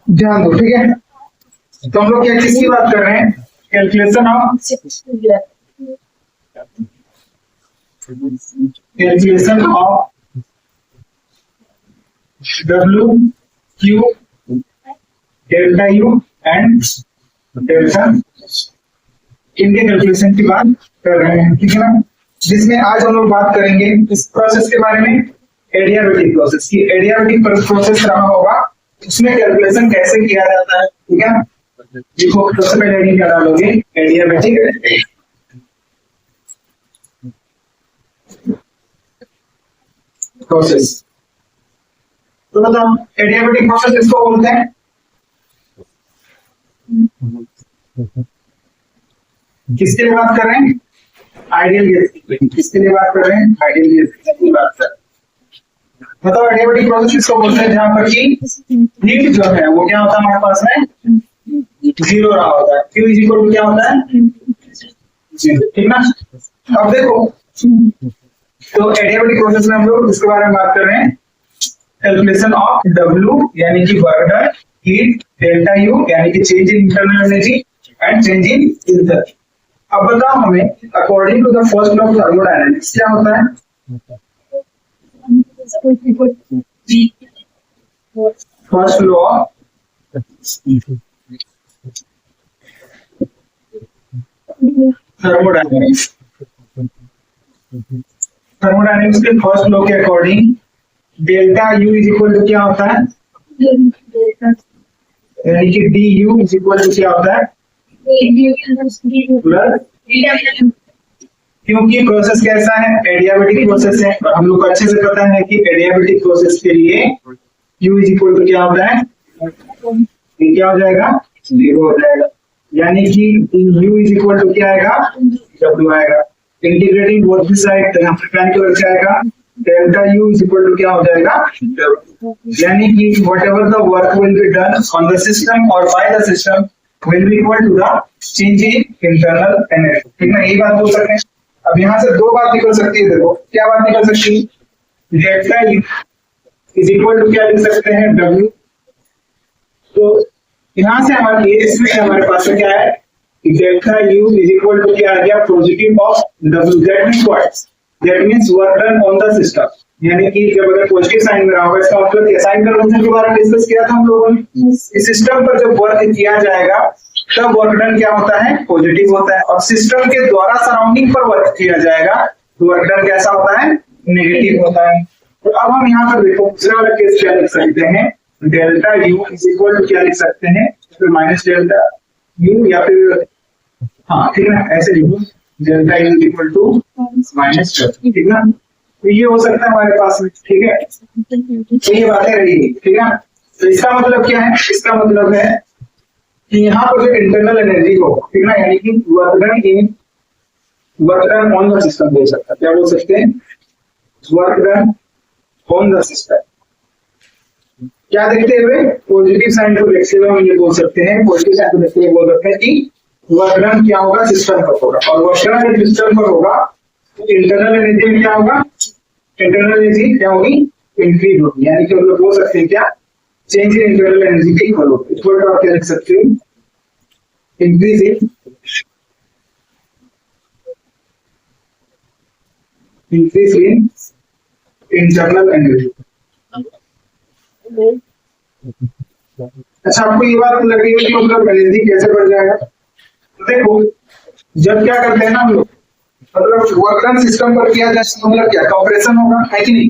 ध्यान दो, ठीक है। तो हम लोग क्या किसकी बात कर रहे हैं? Calculation of W Q delta U and delta, इनके कैलकुलेशन की बात कर रहे हैं, ठीक है ना। जिसमें आज हम लोग बात करेंगे इस प्रोसेस के बारे में, एडियाबेटिक प्रोसेस की। एडियाबेटिक प्रोसेस रहा होगा, उसमें कैलकुलेशन कैसे किया जाता है, ठीक है। देखो सबसे पहले एडी क्या डालोगे, एडियाबेटिक प्रोसेस। तो बताओ एडियाबेटिक प्रोसेस इसको बोलते हैं। किसके लिए बात कर रहे हैं? Ideal gas. किसके लिए बात कर रहे हैं? आइडियल गैस की बात कर रहे हैं। बताओ एडियाबेटिक प्रोसेस किसको बोलते हैं? जहां पर कि हीट जो है वो क्या होता है हमारे पास में, जीरो रहा होता है। क्यू इज इक्वल टू क्या होता है, जीरो, ठीक ना। अब देखो तो एडियाबेटिक प्रोसेस में हम लोग इसके बारे में बात कर रहे हैं, कैलकुलेशन ऑफ डब्ल्यू यानी कि work done, heat, delta U यानी कि change in internal energy and change in enthalpy. अब बताओ हमें according to the first law of thermodynamics क्या होता है? फर्स्ट लॉ थर्मोडायनामिक्स, थर्मोडायनामिक्स के फर्स्ट लॉ के according delta U is equal to क्या होता है, यानी कि D U is equal to क्या होता है, प्लस, क्योंकि प्रोसेस कैसा है, एडियाबेटिक प्रोसेस है। और हम लोग को अच्छे से पता है कि एडियाबेटिक प्रोसेस के लिए U इज इक्वल टू क्या होता है, ये क्या हो जाएगा, जीरो हो जाएगा। यानी कि U इज इक्वल टू क्या आएगा, W आएगा। इंटीग्रेटिंग बोथ द साइड यहाँ पर क्या निकल जाएगा, delta U is equal to क्या हो जाएगा, यानी कि whatever the work will be done on the system और by the system will be equal to the change in internal energy, ठीक ना। ये बात बोल सकते हैं। अब यहाँ से दो बात निकल सकती है, देखो क्या बात निकल सकती है, delta U is equal to क्या लिख सकते हैं, डब्ल्यू। तो यहाँ से हमारे लिए इसमें हमारे पास क्या है, delta U is equal to क्या आ गया, positive of W. That means what, that means work done on the system. यानी कि जब अगर पॉजिटिव साइन में रहा होगा इसका मतलब क्या, साइन कन्वेंशन के बारे में डिस्कस किया था हम लोगों ने। इस सिस्टम पर जब वर्क किया जाएगा तब वर्क डन क्या होता है, पॉजिटिव होता है। और सिस्टम के द्वारा सराउंडिंग पर वर्क किया जाएगा तो वर्क डन कैसा होता है, नेगेटिव होता है। तो अब हम यहाँ पर देखो दूसरा वाला केस क्या लिख सकते हैं, delta U is equal to क्या लिख सकते हैं, फिर माइनस डेल्टा यू या फिर हाँ ठीक है ऐसे लिखो, delta U is equal to minus, ठीक ना। तो ये हो सकता है हमारे पास में, ठीक है। तो ये बातें रहेगी, ठीक है। तो इसका मतलब क्या है, इसका मतलब है कि यहाँ पर जो इंटरनल एनर्जी हो, ठीक ना, यानी कि work done on the system बोल सकता है। क्या बोल सकते हैं, work done on the system. क्या देखते हुए, पॉजिटिव साइन को देखते हुए हम ये बोल सकते हैं, पॉजिटिव साइन को देखते हुए बोल सकते हैं कि वर्क डन क्या होगा, सिस्टम पर होगा। और वर्क डन सिस्टम पर होगा तो इंटरनल एनर्जी में क्या होगा, इंटरनल एनर्जी क्या होगी, इंक्रीज होगी। यानी कि हम लोग बोल सकते हैं क्या, चेंज इन इंटरनल एनर्जी की इक्वल होगी। थोड़ा आप क्या लिख सकते हो, इंक्रीज इन इंटरनल एनर्जी। अच्छा आपको ये बात लग रही है कि मतलब एनर्जी कैसे बढ़ जाएगा, तो देखो जब क्या करते हैं ना हम लोग, मतलब वर्क डन सिस्टम पर किया जाए मतलब क्या, कंप्रेशन होगा, है कि नहीं।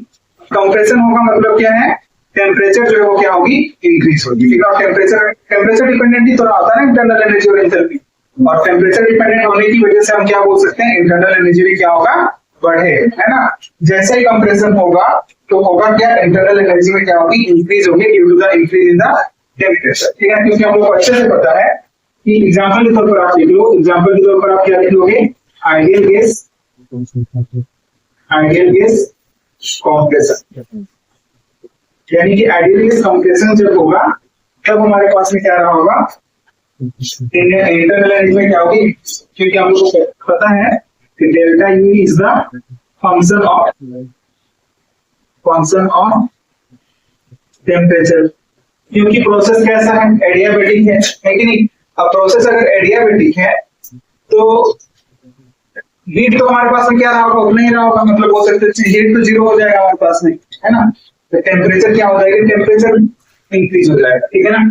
कंप्रेशन होगा मतलब क्या है, टेम्परेचर जो है वो क्या होगी, इंक्रीज होगी, ठीक है। टेम्परेचर डिपेंडेंट ही तो रहा होता है ना इंटरनल एनर्जी और एंथैल्पी। और टेम्परेचर डिपेंडेंट होने की वजह से हम क्या बोल सकते हैं, इंटरनल एनर्जी भी क्या होगा, बढ़े, है ना। जैसे ही कंप्रेशन होगा तो होगा क्या, इंटरनल एनर्जी में क्या होगी, इंक्रीज होगी due to the increase in the temperature, ठीक है। क्योंकि हम लोग को अच्छे से पता है कि एग्जांपल के तौर पर आप लिख लो, एग्जांपल के तौर पर आप क्या लिख लोगे, आइडियल गैस कंप्रेशन। यानी कि आइडियल गैस कंप्रेशन जब होगा तब हमारे पास में क्या रहा होगा, इंटरनल एनर्जी में क्या होगी, क्योंकि हम लोग को पता है कि delta U is the function of temperature, क्योंकि प्रोसेस कैसा है, एडियाबेटिक है कि नहीं। अब प्रोसेस अगर एडियाबेटिक है तो हीट तो हमारे पास में क्या रहा होगा, उतना ही रहा होगा, मतलब बोल सकते हैं हीट तो जीरो हो जाएगा हमारे पास में, है ना। तो टेम्परेचर क्या हो जाएगा, टेम्परेचर इंक्रीज हो जाएगा, ठीक है ना।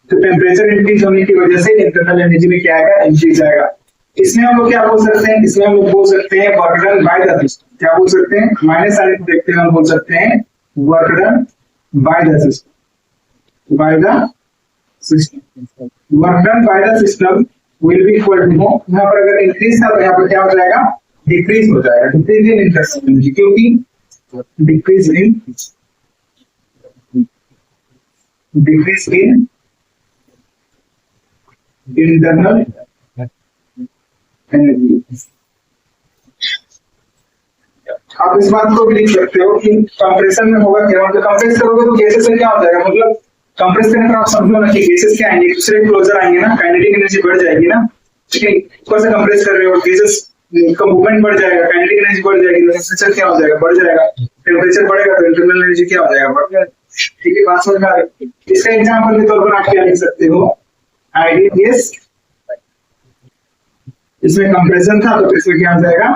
तो टेम्परेचर इंक्रीज होने की वजह से इंटरनल एनर्जी में क्या आएगा, इंक्रीज आएगा। इसमें हम लोग क्या बोल सकते हैं, इसमें हम लोग बोल सकते हैं work done by the system. क्या बोल सकते हैं, माइनस साइन को देखते हैं, हम बोल सकते हैं work done by the system, by the system. Work done by the system will be equal to, यहाँ पर अगर इंक्रीज था तो यहाँ पर क्या हो जाएगा, डिक्रीज हो जाएगा, डिक्रीज इन इंटरनल एनर्जी, क्योंकि डिक्रीज इन इंटरनल एनर्जी। आप इस बात को भी लिख सकते हो कि कंप्रेशन में होगा क्या, मतलब कंप्रेस करोगे तो गैसेस से क्या हो जाएगा, मतलब कंप्रेस करने पर आप समझो ना कि गैसेस क्या आएंगे, दूसरे क्लोजर आएंगे ना, काइनेटिक एनर्जी बढ़ जाएगी ना, ठीक है। ऊपर से कंप्रेस कर रहे हो, गैसेस का मूवमेंट बढ़ जाएगा, काइनेटिक एनर्जी बढ़ जाएगी, तो टेम्परेचर क्या हो जाएगा, बढ़ जाएगा। टेम्परेचर बढ़ेगा तो इंटरनल एनर्जी क्या हो जाएगा, बढ़ जाएगा, ठीक है। बात समझ में आ रही है। इसका एग्जांपल के तौर पर आप क्या लिख सकते हो, आइडियल गैस, इसमें कंप्रेशन था तो इसमें क्या हो जाएगा,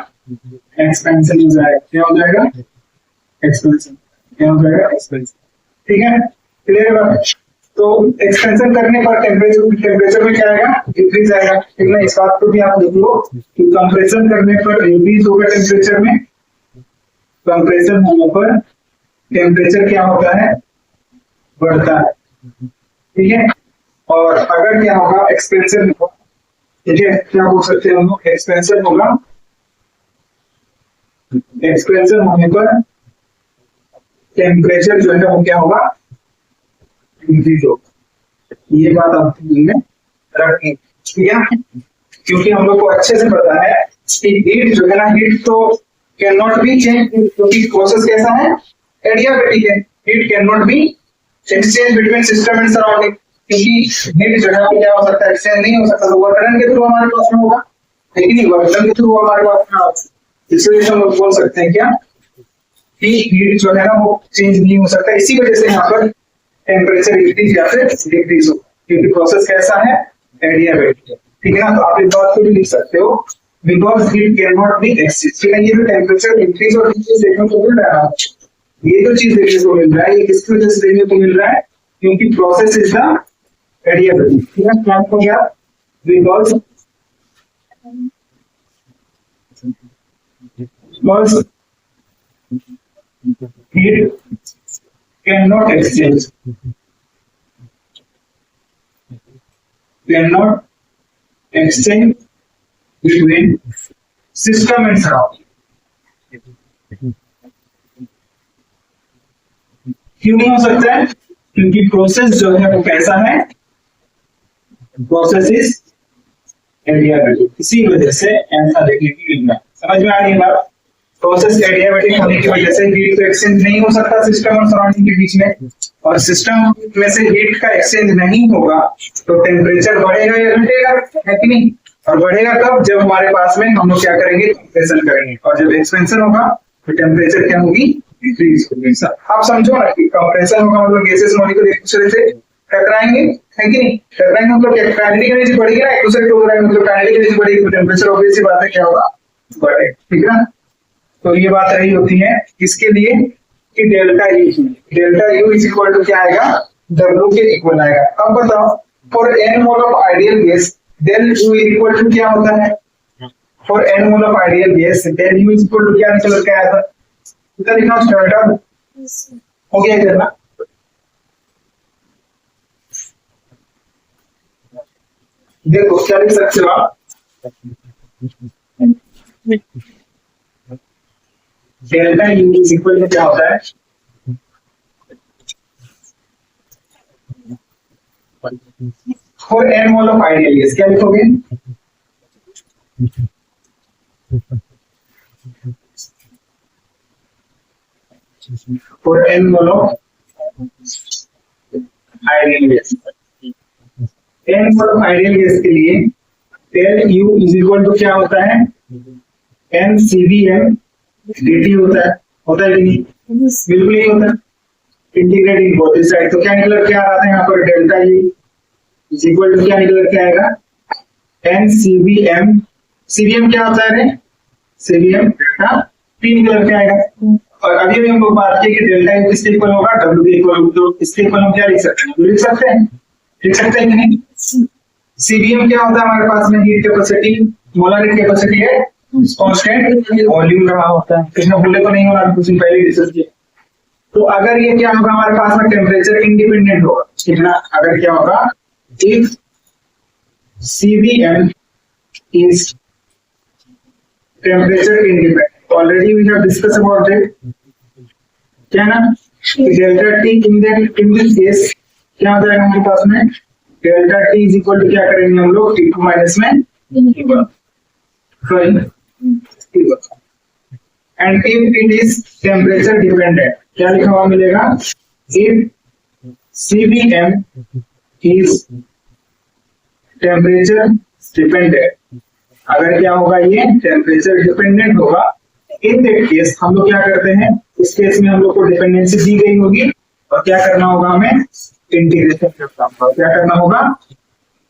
एक्सपेंशन हो जाएगा, क्या हो जाएगा, एक्सपेंशन, क्या हो जाएगा, एक्सपेंशन, ठीक है, क्लियर है। तो एक्सपेंशन करने पर टेम्परेचर में क्या आएगा, इंक्रीज आएगा, ठीक है। इस बात को भी आप देख लो कि कंप्रेशन करने पर इंक्रीज होगा टेम्परेचर में, कंप्रेशन होने पर टेम्परेचर क्या होता है, बढ़ता है, ठीक है। और अगर क्या होगा, एक्सपेंशन, ठीक है, क्या बोल सकते हैं हम लोग, एक्सपेंशन होगा, एक्सपेंशन होने पर टेम्परेचर जो है वो क्या होगा, इंक्रीज होगा। ये बात आप में रखनी, ठीक है, क्योंकि हम लोग को अच्छे से पता है कि हीट जो है ना, हीट तो कैन नॉट बी चेंज, क्योंकि प्रोसेस कैसा है, एडियाबेटिक है। Heat can not be exchange between system and surrounding, क्योंकि हीट जो है वो क्या हो सकता है, एक्सचेंज नहीं हो सकता, तो वर्क डन के थ्रू हमारे पास में होगा, लेकिन नहीं, वर्क डन के थ्रू हमारे पास में होगा। इसलिए हम लोग बोल सकते हैं क्या, कि हीट जो है ना वो चेंज नहीं हो सकता, इसी वजह से यहाँ पर टेम्परेचर इंक्रीज या फिर डिक्रीज हो, क्योंकि प्रोसेस कैसा है, एडियाबेटिक, ठीक है ना। तो आप इस बात को भी लिख सकते हो, because heat can not be exchange, ठीक है। ये जो टेम्परेचर इंक्रीज और डिक्रीज देखने को मिल रहा है, ये जो चीज देखने को मिल रहा है, ये किसकी वजह से देखने को मिल रहा है, क्योंकि प्रोसेस इज द एडियाबेटिक, ठीक है। क्या हो गया, because heat cannot exchange between system and surrounding। क्यों नहीं हो सकता है, क्योंकि प्रोसेस जो है वो कैसा है, प्रोसेस इज एडियाबेटिक, इसी वजह से ऐसा देखने की मिल रहा है। समझ में आ रही है बात, प्रोसेस एडियाबेटिक होने की वजह से हीट तो एक्सचेंज नहीं हो सकता सिस्टम और सराउंडिंग के बीच में, और सिस्टम में से हीट का एक्सचेंज नहीं होगा तो टेम्परेचर बढ़ेगा या घटेगा, है कि नहीं। और बढ़ेगा कब, जब हमारे पास में हम लोग क्या करेंगे, कंप्रेशन करेंगे, और जब एक्सपेंशन होगा तो टेम्परेचर क्या होगी, डिक्रीज होगी। आप समझो ना कि कंप्रेशन होगा मतलब गैसेस मॉलिक्यूल एक दूसरे से टकराएंगे, है कि नहीं, टकराएंगे मतलब काइनेटिक एनर्जी बढ़ेगी ना, एक दूसरे को मतलब काइनेटिक एनर्जी बढ़ेगी तो टेम्परेचर ऑब्वियस सी बात है क्या होगा, बढ़ेगा, ठीक है ना। तो ये बात रही होती है किसके लिए, कि delta U is equal to क्या आएगा, डब्ल्यू के इक्वल आएगा। अब बताओ, for n mole of ideal gas del U equal to क्या होता है, for n mole of ideal gas del U is equal to क्या निकल के आया था, इतना लिखना स्टार्ट हो गया करना। देखो क्या लिख सकते हो आप, delta U is equal to क्या होता है, for n mole of ideal gas क्या लिखोगे, for n mole of ideal gas, n mole of ideal gas के लिए del U is equal to क्या होता है, NCVM dt होता है कि नहीं, बिल्कुल नहीं होता है, इंटीग्रेटिंग बोथ साइड, तो क्या निकल के आ रहा था यहाँ पर delta E is equal to क्या निकल के आएगा एन सीबीएम। सीबीएम क्या होता है रे? सीबीएम डेल्टा टी निकल के आएगा। और अभी भी हम लोग बात की कि डेल्टा ई किसके इक्वल होगा? डब्ल्यू के इक्वल। तो इसके इक्वल हम क्या लिख सकते हैं? लिख सकते हैं, लिख सकते हैं कि नहीं? सीबीएम क्या होता है हमारे पास में? Heat capacity, molar heat capacity है कांस्टेंट वॉल्यूम रहा होता है। किसने बोले तो नहीं होगा, कुछ दिन पहले डिस्कस किया। तो अगर ये क्या होगा हमारे पास में टेम्परेचर इंडिपेंडेंट होगा कितना? अगर क्या होगा if CBM is temperature independent, already we have discussed about it, क्या ना? Delta T in this case क्या हो जाएगा हमारे पास में? Delta T is equal to क्या करेंगे हम लोग? T2 माइनस में and if it is temperature dependent क्या लिखा हुआ मिलेगा? If CBM is temperature dependent, अगर क्या होगा ये टेम्परेचर डिपेंडेंट होगा, इन दैट केस हम लोग क्या करते हैं? इस केस में हम लोग को डिपेंडेंसी दी गई होगी और क्या करना होगा हमें? इंटीग्रेशन करना होगा। क्या करना होगा?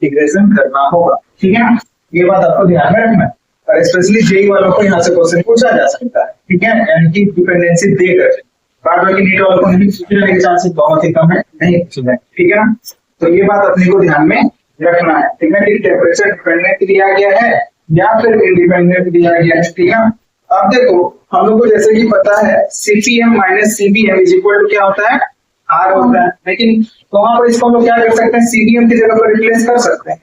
इंटीग्रेशन करना होगा। ठीक है ना? ये बात आपको ध्यान में रखना है और स्पेशली जेई वालों को यहाँ से क्वेश्चन पूछा जा सकता है। ठीक है, एंटी डिपेंडेंसी देकर बाद में नीट वालों को नहीं पूछने के चांसेस बहुत ही कम है, नहीं पूछना। ठीक है ना? तो ये बात अपने को ध्यान में रखना है। ठीक है, कि टेम्परेचर डिपेंडेंट दिया गया है या फिर इंडिपेंडेंट दिया गया है। ठीक है, अब देखो हम लोग को जैसे कि पता है CPM minus CBM is equal to क्या होता है? R होता है। लेकिन तो वहां पर इसको हम लोग क्या कर सकते हैं? CBM की जगह पर रिप्लेस कर सकते हैं।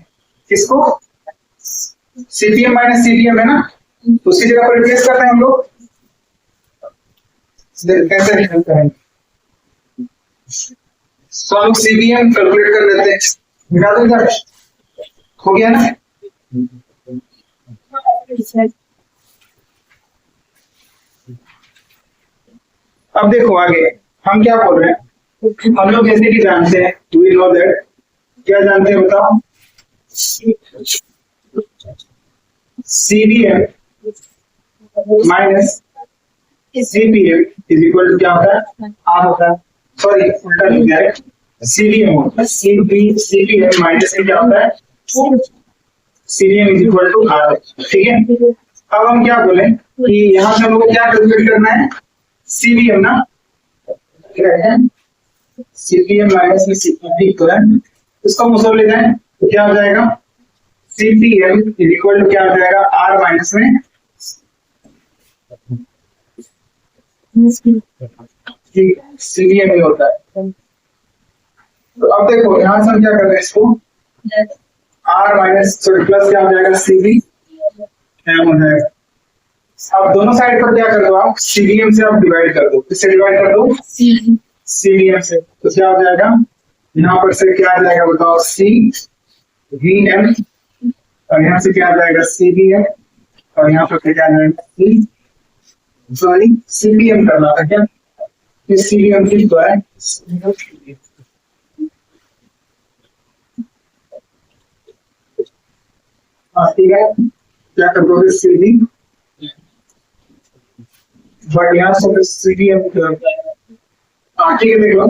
किसको? CPM माइनस CBM है ना, उसकी जगह पर रिप्लेस करते हैं हम लोग। कैसे रिप्लेस करेंगे? तो हम लोग CBM कैलकुलेट कर लेते हैं। मिटा दो इधर, हो गया ना? अब देखो आगे हम क्या बोल रहे हैं। हम लोग जैसे कि जानते हैं, डू वी नो दैट, क्या जानते हैं बताओ? CBM minus CPM is equal to क्या होता है? R होता है। सॉरी उल्टा लिख दिया है, CBM होता है CPM माइनस क्या होता है? CBM is equal to R। ठीक है, अब हम क्या बोले कि यहाँ से हमको क्या कैलकुलेट करना है? CBM ना, CPM माइनस में CPM इक्वल, इसको मुझे ले जाए तो क्या हो जाएगा? CPM इज इक्वल टू क्या हो जाएगा? R माइनस में CBM ही होता है। तो अब देखो यहाँ से हम क्या कर रहे हैं इसको? R माइनस प्लस क्या हो जाएगा? CBM हो जाएगा। अब दोनों साइड पर क्या कर दो आप? CBM से आप डिवाइड कर दो। किससे डिवाइड कर दो? CBM से। तो क्या हो जाएगा? यहाँ पर से क्या आ जाएगा बताओ? CVM और यहाँ से क्या आ जाएगा? CBM और यहाँ पर क्या आ जाएगा? CBM करना था क्या? CBM की तो है ठीक है, क्या कर दोगे? CB बट यहाँ से CBM ठीक है। देख लो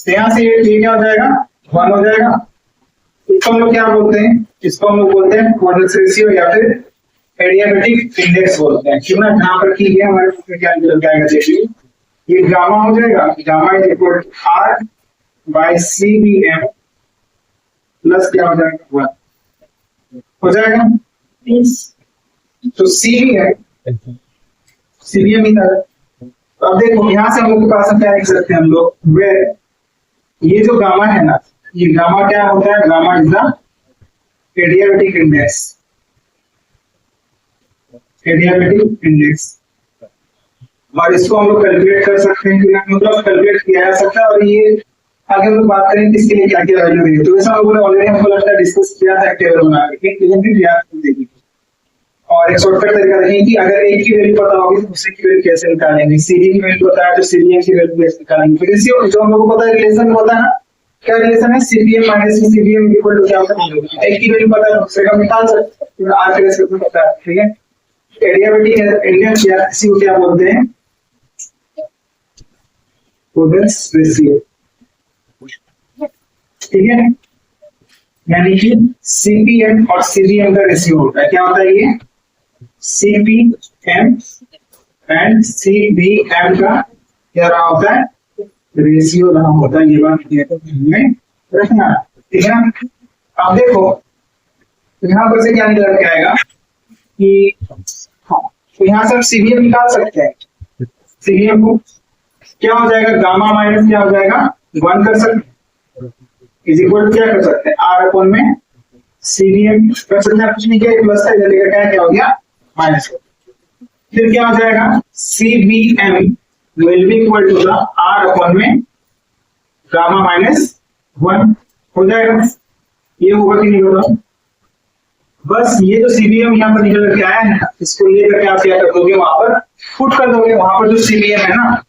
यहाँ से ये क्या हो जाएगा? 1 हो जाएगा। इसको हम लोग क्या बोलते हैं? इसको हम लोग बोलते हैं क्वाड्रेटिक रेशियो या फिर एडियाबेटिक इंडेक्स बोलते हैं। क्यों ना? जहाँ पर की है हमारे क्या निकल जाएगा? देखिए ये गामा हो जाएगा। Gamma is equal to R by CBM plus क्या हो जाएगा? 1 हो जाएगा। तो CBM ही था। तो अब देखो यहाँ से हम लोग के पास क्या लिख सकते हैं हम लोग? वे ये जो गामा है ना, ये गामा क्या होता है? Gamma is the adiabatic index. Adiabatic index, और इसको हम लोग कैलकुलेट कर सकते हैं, मतलब कैलकुलेट किया जा सकता है। और ये आगे हम लोग बात करें किसके लिए क्या क्या वैल्यू है। तो ऐसा लोगों ने ऑलरेडी हमको लगता है डिस्कस किया था टेबल बना के, लेकिन फिर याद देखिए और एक शॉर्टकट तरीका देखें कि अगर एक की वैल्यू पता होगी तो दूसरे की वैल्यू कैसे निकालेंगे। CD की वैल्यू पता है तो CBM की वैल्यू कैसे निकालेंगे? फिर इसी जो हम लोगों को पता है रिलेशन होता है ना, क्या रिलेशन है? CPM minus CBM equal to क्या होता है? एक की वैल्यू पता है दूसरे का निकाल सकते हैं। R के रेशियो पता है। ठीक है, एडियाबेटिक इंडेक्स या इसी को क्या बोलते हैं? कोडेक्स रेशियो, ठीक है, यानी कि सीपीएम और सीबीएम का रेशियो होता है। क्या होता है ये? सीपीएम एंड सीबीएम का क्या रहा होता है? रेशियो रहा होता है। ये बात में रखना, ठीक है। अब देखो यहाँ पर से क्या निकल के आएगा कि हाँ, तो यहाँ से हम सीबीएम निकाल सकते हैं। सीबीएम को क्या हो जाएगा? गामा माइनस क्या हो जाएगा? 1 कर सकते हैं, इज इक्वल टू क्या कर सकते हैं? आर अपॉन में सीबीएम कर सकते हैं, कुछ नहीं किया, प्लस का इधर लेकर क्या हो गया? माइनस। फिर क्या हो जाएगा? CBM will be equal to the R upon में गामा माइनस 1 हो जाएगा। ये होगा कि नहीं होगा? बस ये जो सीबीएम यहाँ पर निकल के आया है ना, इसको लेकर के आप क्या कर दोगे? वहां पर पुट कर दोगे। वहां पर जो सीबीएम है ना,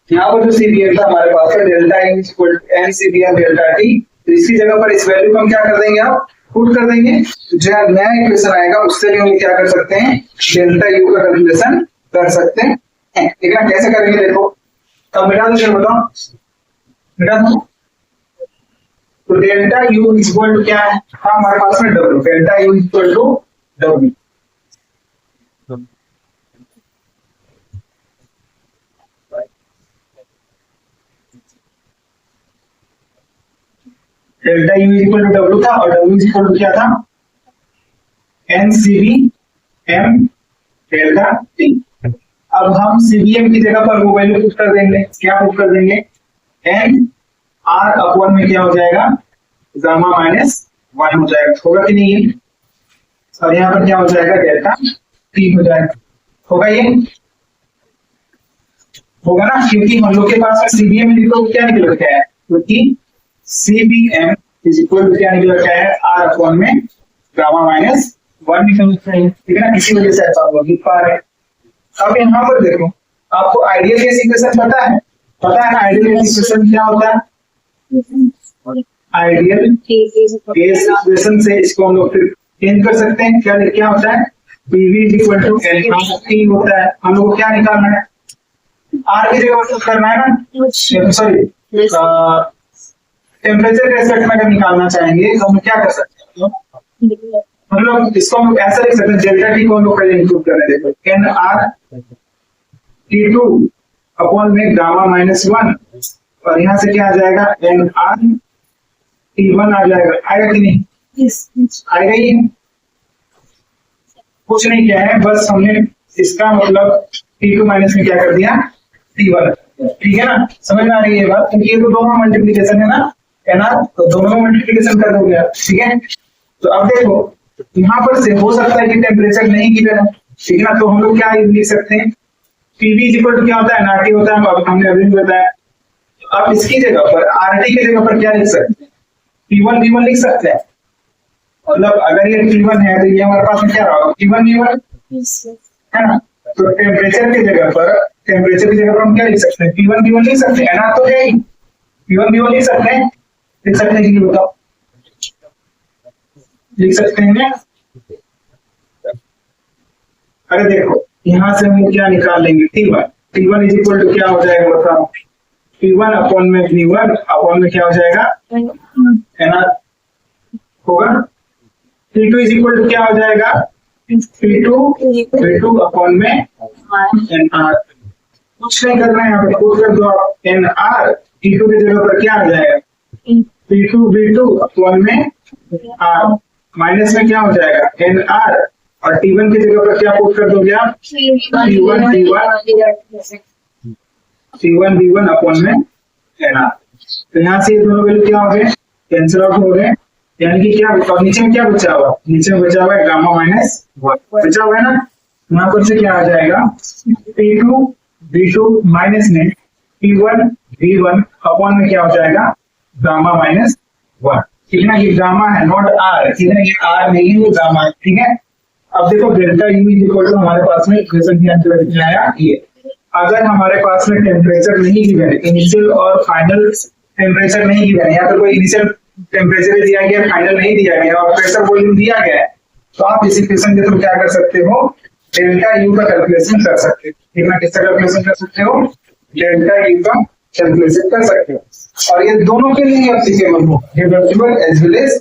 यहाँ पर जो सीबीएम था हमारे पास है delta equal to n CBM delta T, तो इसकी जगह पर इस वैल्यू को हम क्या कर देंगे? आप पुट कर देंगे। जो नया इक्वेशन आएगा उससे भी हम क्या कर सकते हैं? डेल्टा यू का कैलकुलेशन कर सकते हैं, ठीक है। कैसे करेंगे देखो, अब मिटा दो, बताओ मिटा दो। तो डेल्टा यू इक्वल टू क्या है? हाँ, हमारे पास में W, delta U equal to W. Delta U equal to W था और डब्ल्यू इक्वल टू क्या था? N CB M delta T. अब हम सीबीएम की जगह पर वो वैल्यू पुट कर देंगे। क्या पुट कर देंगे? एन आर अपॉन में क्या हो जाएगा? गामा माइनस 1 हो जाएगा। होगा कि नहीं? और यहाँ पर क्या हो जाएगा? डेल्टा टी हो जाएगा। होगा ये? होगा ना, क्योंकि हम लोग के पास में सीबीएम निकल क्या निकल के आया? क्योंकि सीबीएम इज इक्वल टू क्या निकल के आया? आर अपॉन में गामा माइनस 1 निकल के आया, ठीक है ना। इसी वजह से ऐसा हुआ, लिख पा रहे। अब यहाँ पर देखो, आपको आइडियल केस इक्वेशन पता है? पता है ना आइडियल केस इक्वेशन क्या होता है? आइडियल केस इक्वेशन से इसको हम लोग फिर चेंज कर सकते हैं। क्या होता है? PV is equal to L T होता है। हम लोग को क्या निकालना है? आर की जगह पर करना है ना, सॉरी टेम्परेचर के रेस्पेक्ट में अगर निकालना चाहेंगे तो हम क्या कर सकते हैं? मतलब इसको हम ऐसा लिख सकते हैं, डेल्टा टी को हम लोग पहले इंक्लूड कर रहे हैं। एन आर T2 अपॉन में गामा माइनस 1, और यहाँ से क्या आ जाएगा? एन आर T1 आ जाएगा। आएगा कि नहीं? आएगा ही। कुछ नहीं किया है, बस हमने इसका मतलब T2 माइनस में क्या कर दिया? T1, ठीक है ना। समझ में आ रही है बात? क्योंकि ये तो दोनों मल्टीप्लीकेशन है ना, है ना, तो दोनों मल्टीप्लीकेशन कर दोगे, ठीक है। तो अब देखो यहाँ पर से हो सकता है कि टेम्परेचर नहीं गिवन है, ठीक है ना, तो हम लोग क्या लिख सकते हैं? पीवी इक्वल टू क्या होता है? एनआरटी होता है, हमने अभी भी बताया। अब इसकी जगह पर आरटी की जगह पर क्या लिख सकते हैं? P1 V1 लिख सकते हैं। मतलब अगर ये T1 है तो ये हमारे पास में क्या रहा? T1 V1 है ना। तो टेम्परेचर की जगह पर हम क्या लिख सकते हैं? P1 V1 लिख सकते हैं। एनआर तो है ही, P1 V1 लिख सकते हैं। लिख सकते हैं कि बताओ, लिख सकते हैं ना। अरे देखो यहां से हम क्या निकाल लेंगे? T1 इज इक्वल टू क्या हो जाएगा बताओ? P1 अपॉन में V1 अपॉन में क्या हो जाएगा? एनआर होगा। T2 इज इक्वल टू क्या हो जाएगा? P2 अपॉन में एनआर। कुछ नहीं करना है, यहाँ पे पुट कर दो आप एनआर। T2 की जगह पर क्या आ जाएगा? P2 V2 अपॉन में आर, माइनस में क्या हो जाएगा? एनआर, और T1 की जगह पर क्या पुट कर दोगे आप? T1 V1 अपॉन में एनआर। तो यहाँ से ये दोनों वैल्यू क्या हो गए? कैंसिल आउट हो गए, यानी कि क्या और नीचे में क्या बचा हुआ? नीचे में बचा हुआ है गामा माइनस 1 बचा हुआ है ना। यहाँ पर से क्या आ जाएगा? P2 V2 माइनस में P1 V1 अपॉन में क्या हो जाएगा? गामा माइनस 1, ठीक है ना। ये गामा है, नॉट आर, ठीक है, ये आर नहीं है, ये गामा है, ठीक है। अब देखो delta U is equal to हमारे पास में इक्वेशन के आंसर में आया ये। अगर हमारे पास में टेम्परेचर नहीं गिवन है, इनिशियल और फाइनल टेम्परेचर नहीं गिवन है, या फिर कोई इनिशियल टेम्परेचर दिया गया, फाइनल नहीं दिया गया, और प्रेशर वॉल्यूम दिया गया है, तो आप इस इक्वेशन के थ्रू क्या कर सकते हो? डेल्टा यू का कैलकुलेशन कर सकते हो, ठीक है। किसका कैलकुलेशन कर सकते हो? डेल्टा यू का कैलकुलेशन कर सकते हो। और ये दोनों के लिए एप्लीकेबल हो, reversible as well as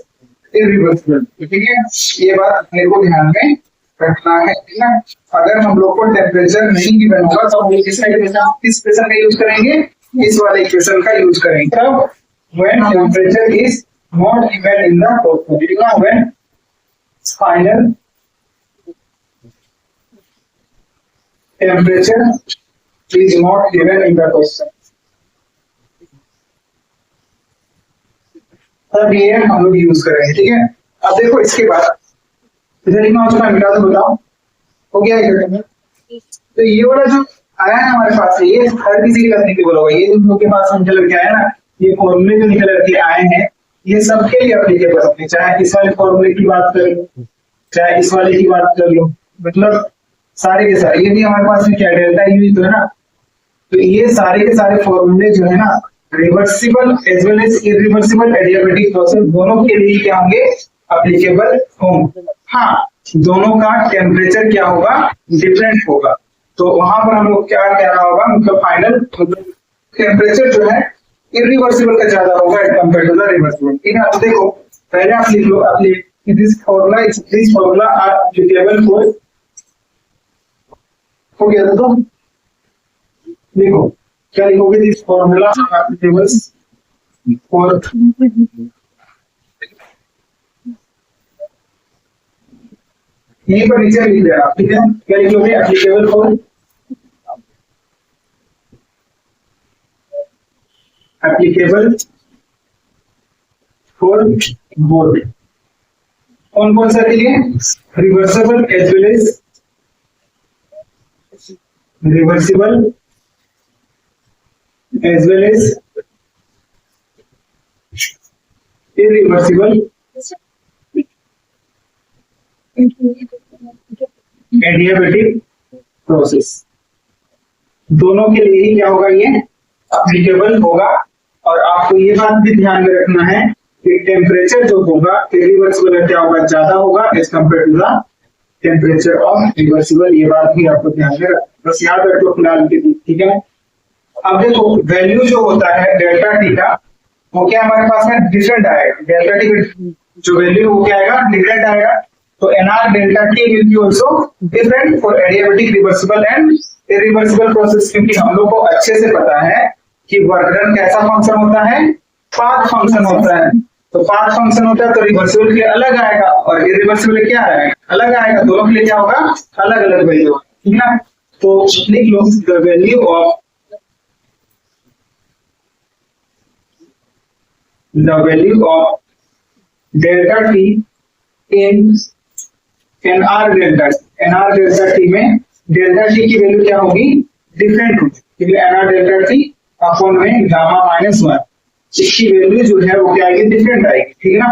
irreversible. ठीक है, ये बात अपने को ध्यान में रखना है, ठीक है। अगर हम लोग को टेम्परेचर नहीं गिवन होगा तो हम किस इक्वेशन का यूज करेंगे, इस वाले इक्वेशन का यूज करेंगे। तब when temperature is not given in the question, when final temperature is not given in the question, तब ये हम लोग यूज करेंगे। ठीक है, अब देखो इसके बाद इधर लिखना हो चुका है, मिटा दो, बताओ हो गया है। तो ये वाला जो आया है हमारे पास, ये हर किसी के लिए एप्लीकेबल होगा। ये जो लोग के पास हम चल के आए ना, ये फॉर्मूले जो निकल के आए हैं, ये सबके लिए एप्लीकेबल होंगे। चाहे इस वाले फॉर्मूले की बात कर लो, चाहे इस वाले की बात कर लो, मतलब सारे के सारे। ये भी हमारे पास में क्या डेल्टा यू तो है ना, तो ये सारे के सारे फॉर्मूले जो है ना, reversible as well as irreversible adiabatic process दोनों के लिए क्या होंगे, एप्लीकेबल होंगे। हाँ, दोनों का टेम्परेचर क्या होगा, डिफरेंट होगा। तो वहां पर हम लोग क्या कहना होगा, मतलब फाइनल टेम्परेचर जो है इरिवर्सिबल का ज्यादा होगा as compare to the reversible. ठीक है, अब देखो पहले आप लिख लो, आप लिख this formula are applicable for, हो गया तो लिखो क्या लिखोगे, this formula are applicable for, यहीं पर नीचे लिख देना। ठीक है, क्या लिखोगे, applicable for, applicable for both, कौन कौन सा के लिए, reversible as well as reversible as well as irreversible adiabatic process, दोनों के लिए ही क्या होगा, ये एप्लीकेबल होगा। और आपको ये बात भी ध्यान में रखना है कि टेम्परेचर जो होगा इरिवर्सिबल क्या होगा, ज्यादा होगा as compare to the temperature of reversible. ये बात भी आपको ध्यान में रखना, बस याद रखो फिलहाल के लिए। ठीक है, अब देखो वैल्यू जो होता है डेल्टा टी का, वो क्या हमारे पास में डिफरेंट आएगा। डेल्टा टी का जो वैल्यू वो क्या आएगा, डिफरेंट आएगा। तो NR delta T will be also different for adiabatic reversible and irreversible process, क्योंकि हम लोग को अच्छे से पता है कि वर्क डन कैसा फंक्शन होता है, पाथ फंक्शन होता है। तो पाथ फंक्शन होता है तो रिवर्सिबल के लिए अलग आएगा और इरिवर्सिबल क्या आएगा, अलग आएगा। दोनों के लिए क्या होगा, अलग अलग वैल्यू। ठीक है, तो लिख लो the value of, the value of delta t in nr delta t में delta t की वैल्यू क्या होगी, डिफरेंट होगी, क्योंकि nr delta t अपॉन में गामा माइनस 1, इसकी वैल्यू जो है वो क्या आएगी, डिफरेंट आएगी। ठीक है ना,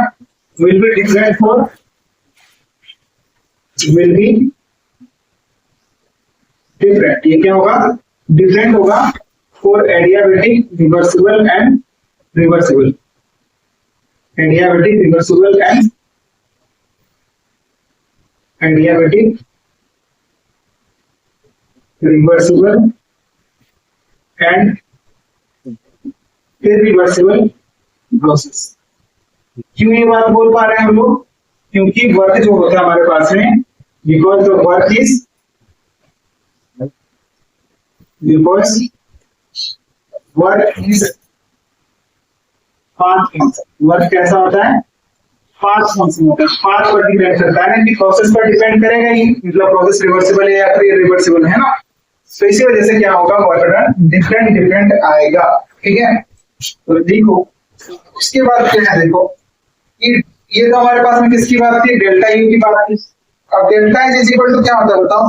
will be different for, will be different, ये क्या होगा, डिफरेंट होगा for adiabatic reversible and reversible, adiabatic reversible and adiabatic reversible and irreversible process। क्यों ये बात बोल पा रहे हैं हम लोग, क्योंकि वर्क जो होता है हमारे पास में, because the work is, because work is path function, work कैसा होता है, पाथ फंक्शन होता है, पाथ पर डिपेंड करता है कि प्रोसेस पर डिपेंड करेगा ही, मतलब प्रोसेस रिवर्सिबल है या फिर इरिवर्सिबल है ना। तो इसी वजह से क्या होगा, वर्क डन डिफरेंट डिफरेंट आएगा। ठीक है, तो देखो उसके बाद क्या है, देखो ये तो हमारे पास में किसकी बात थी, डेल्टा यू की बात थी। अब डेल्टा इज इक्वल टू क्या होता है बताओ,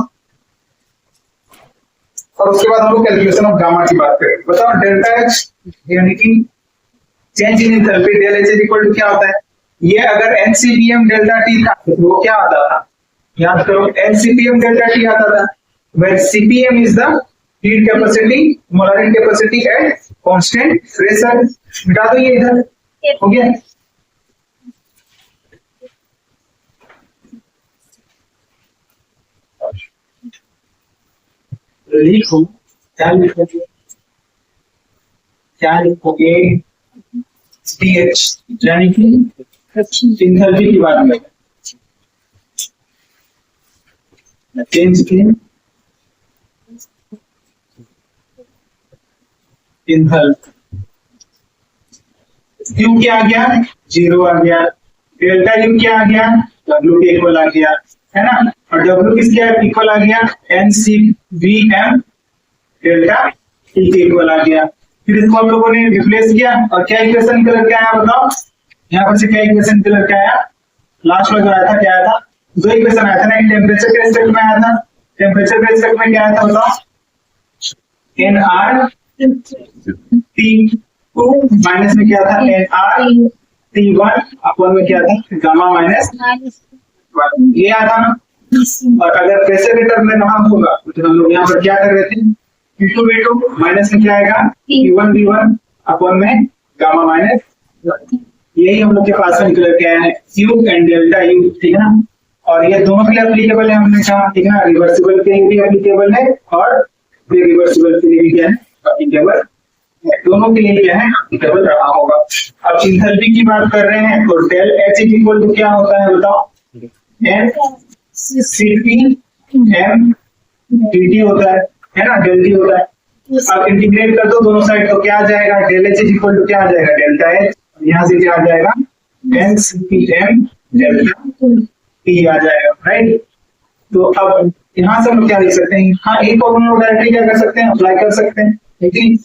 और उसके बाद हम लोग कैलकुलेशन ऑफ गामा की बात करेंगे। बताओ डेल्टा एच यानी कि change in enthalpy, del H equal to क्या होता है, ये अगर एनसीपीएम डेल्टा टी था तो वो क्या आता था, याद करो एनसीपीएम डेल्टा टी आता था, where CPM is the heat capacity, molarity capacity at constant pressure. मिटा दो ये इधर, हो गया। लिखो क्या लिखो, क्या लिखो ATH, यानी कि इंथैल्पी की बात करें, चेंज इन इंथैल्पी। Q क्या आ गया, 0 आ गया, डेल्टा U क्या आ गया, W के इक्वल आ गया, है ना, और W किसके इक्वल आ गया, NCVM डेल्टा T के इक्वल आ गया। फिर इसको हम लोगों ने रिप्लेस किया और क्या इक्वेशन निकल के आया बताओ, यहाँ पर से क्या इक्वेशन निकल के आया, लास्ट में जो आया था क्या आया था, दो इक्वेशन आया था ना, टेम्परेचर के रिस्पेक्ट में आया था, टेम्परेचर के रिस्पेक्ट में क्या आया था बताओ, nRT2 माइनस में क्या था, nRT1 अपॉन में क्या था, गामा माइनस, ये आया था ना। और अगर प्रेशर के टर्म में रहा होगा तो हम लोग यहाँ पर क्या कर रहे थे, P2V2 माइनस में क्या आएगा, P1V1 अपॉन में गामा माइनस, यही हम लोग के पास में निकल के आया है Q एंड डेल्टा U, ठीक है ना। और ये दोनों के लिए एप्लीकेबल है, हमने कहा, ठीक है ना, रिवर्सिबल के लिए भी एप्लीकेबल है और रिवर्सिबल के लिए भी क्या है, एप्लीकेबल, दोनों के लिए क्या है, एप्लीकेबल रहा होगा। अब इंथैल्पी की बात कर रहे हैं तो डेल H इक्वल टू क्या होता है बताओ, CP dt होता है ना, डेल T होता है। अब इंटीग्रेट कर दो दोनों साइड तो क्या आ जाएगा, डेल H इक्वल टू क्या आ जाएगा, डेल्टा H, यहाँ से क्या आ जाएगा, NCPM डेल्टा T आ जाएगा, राइट। तो अब यहाँ से हम क्या लिख सकते हैं, हाँ एक फॉर्मूला डायरेक्टली क्या कर सकते हैं, अप्लाई कर सकते हैं, लेकिन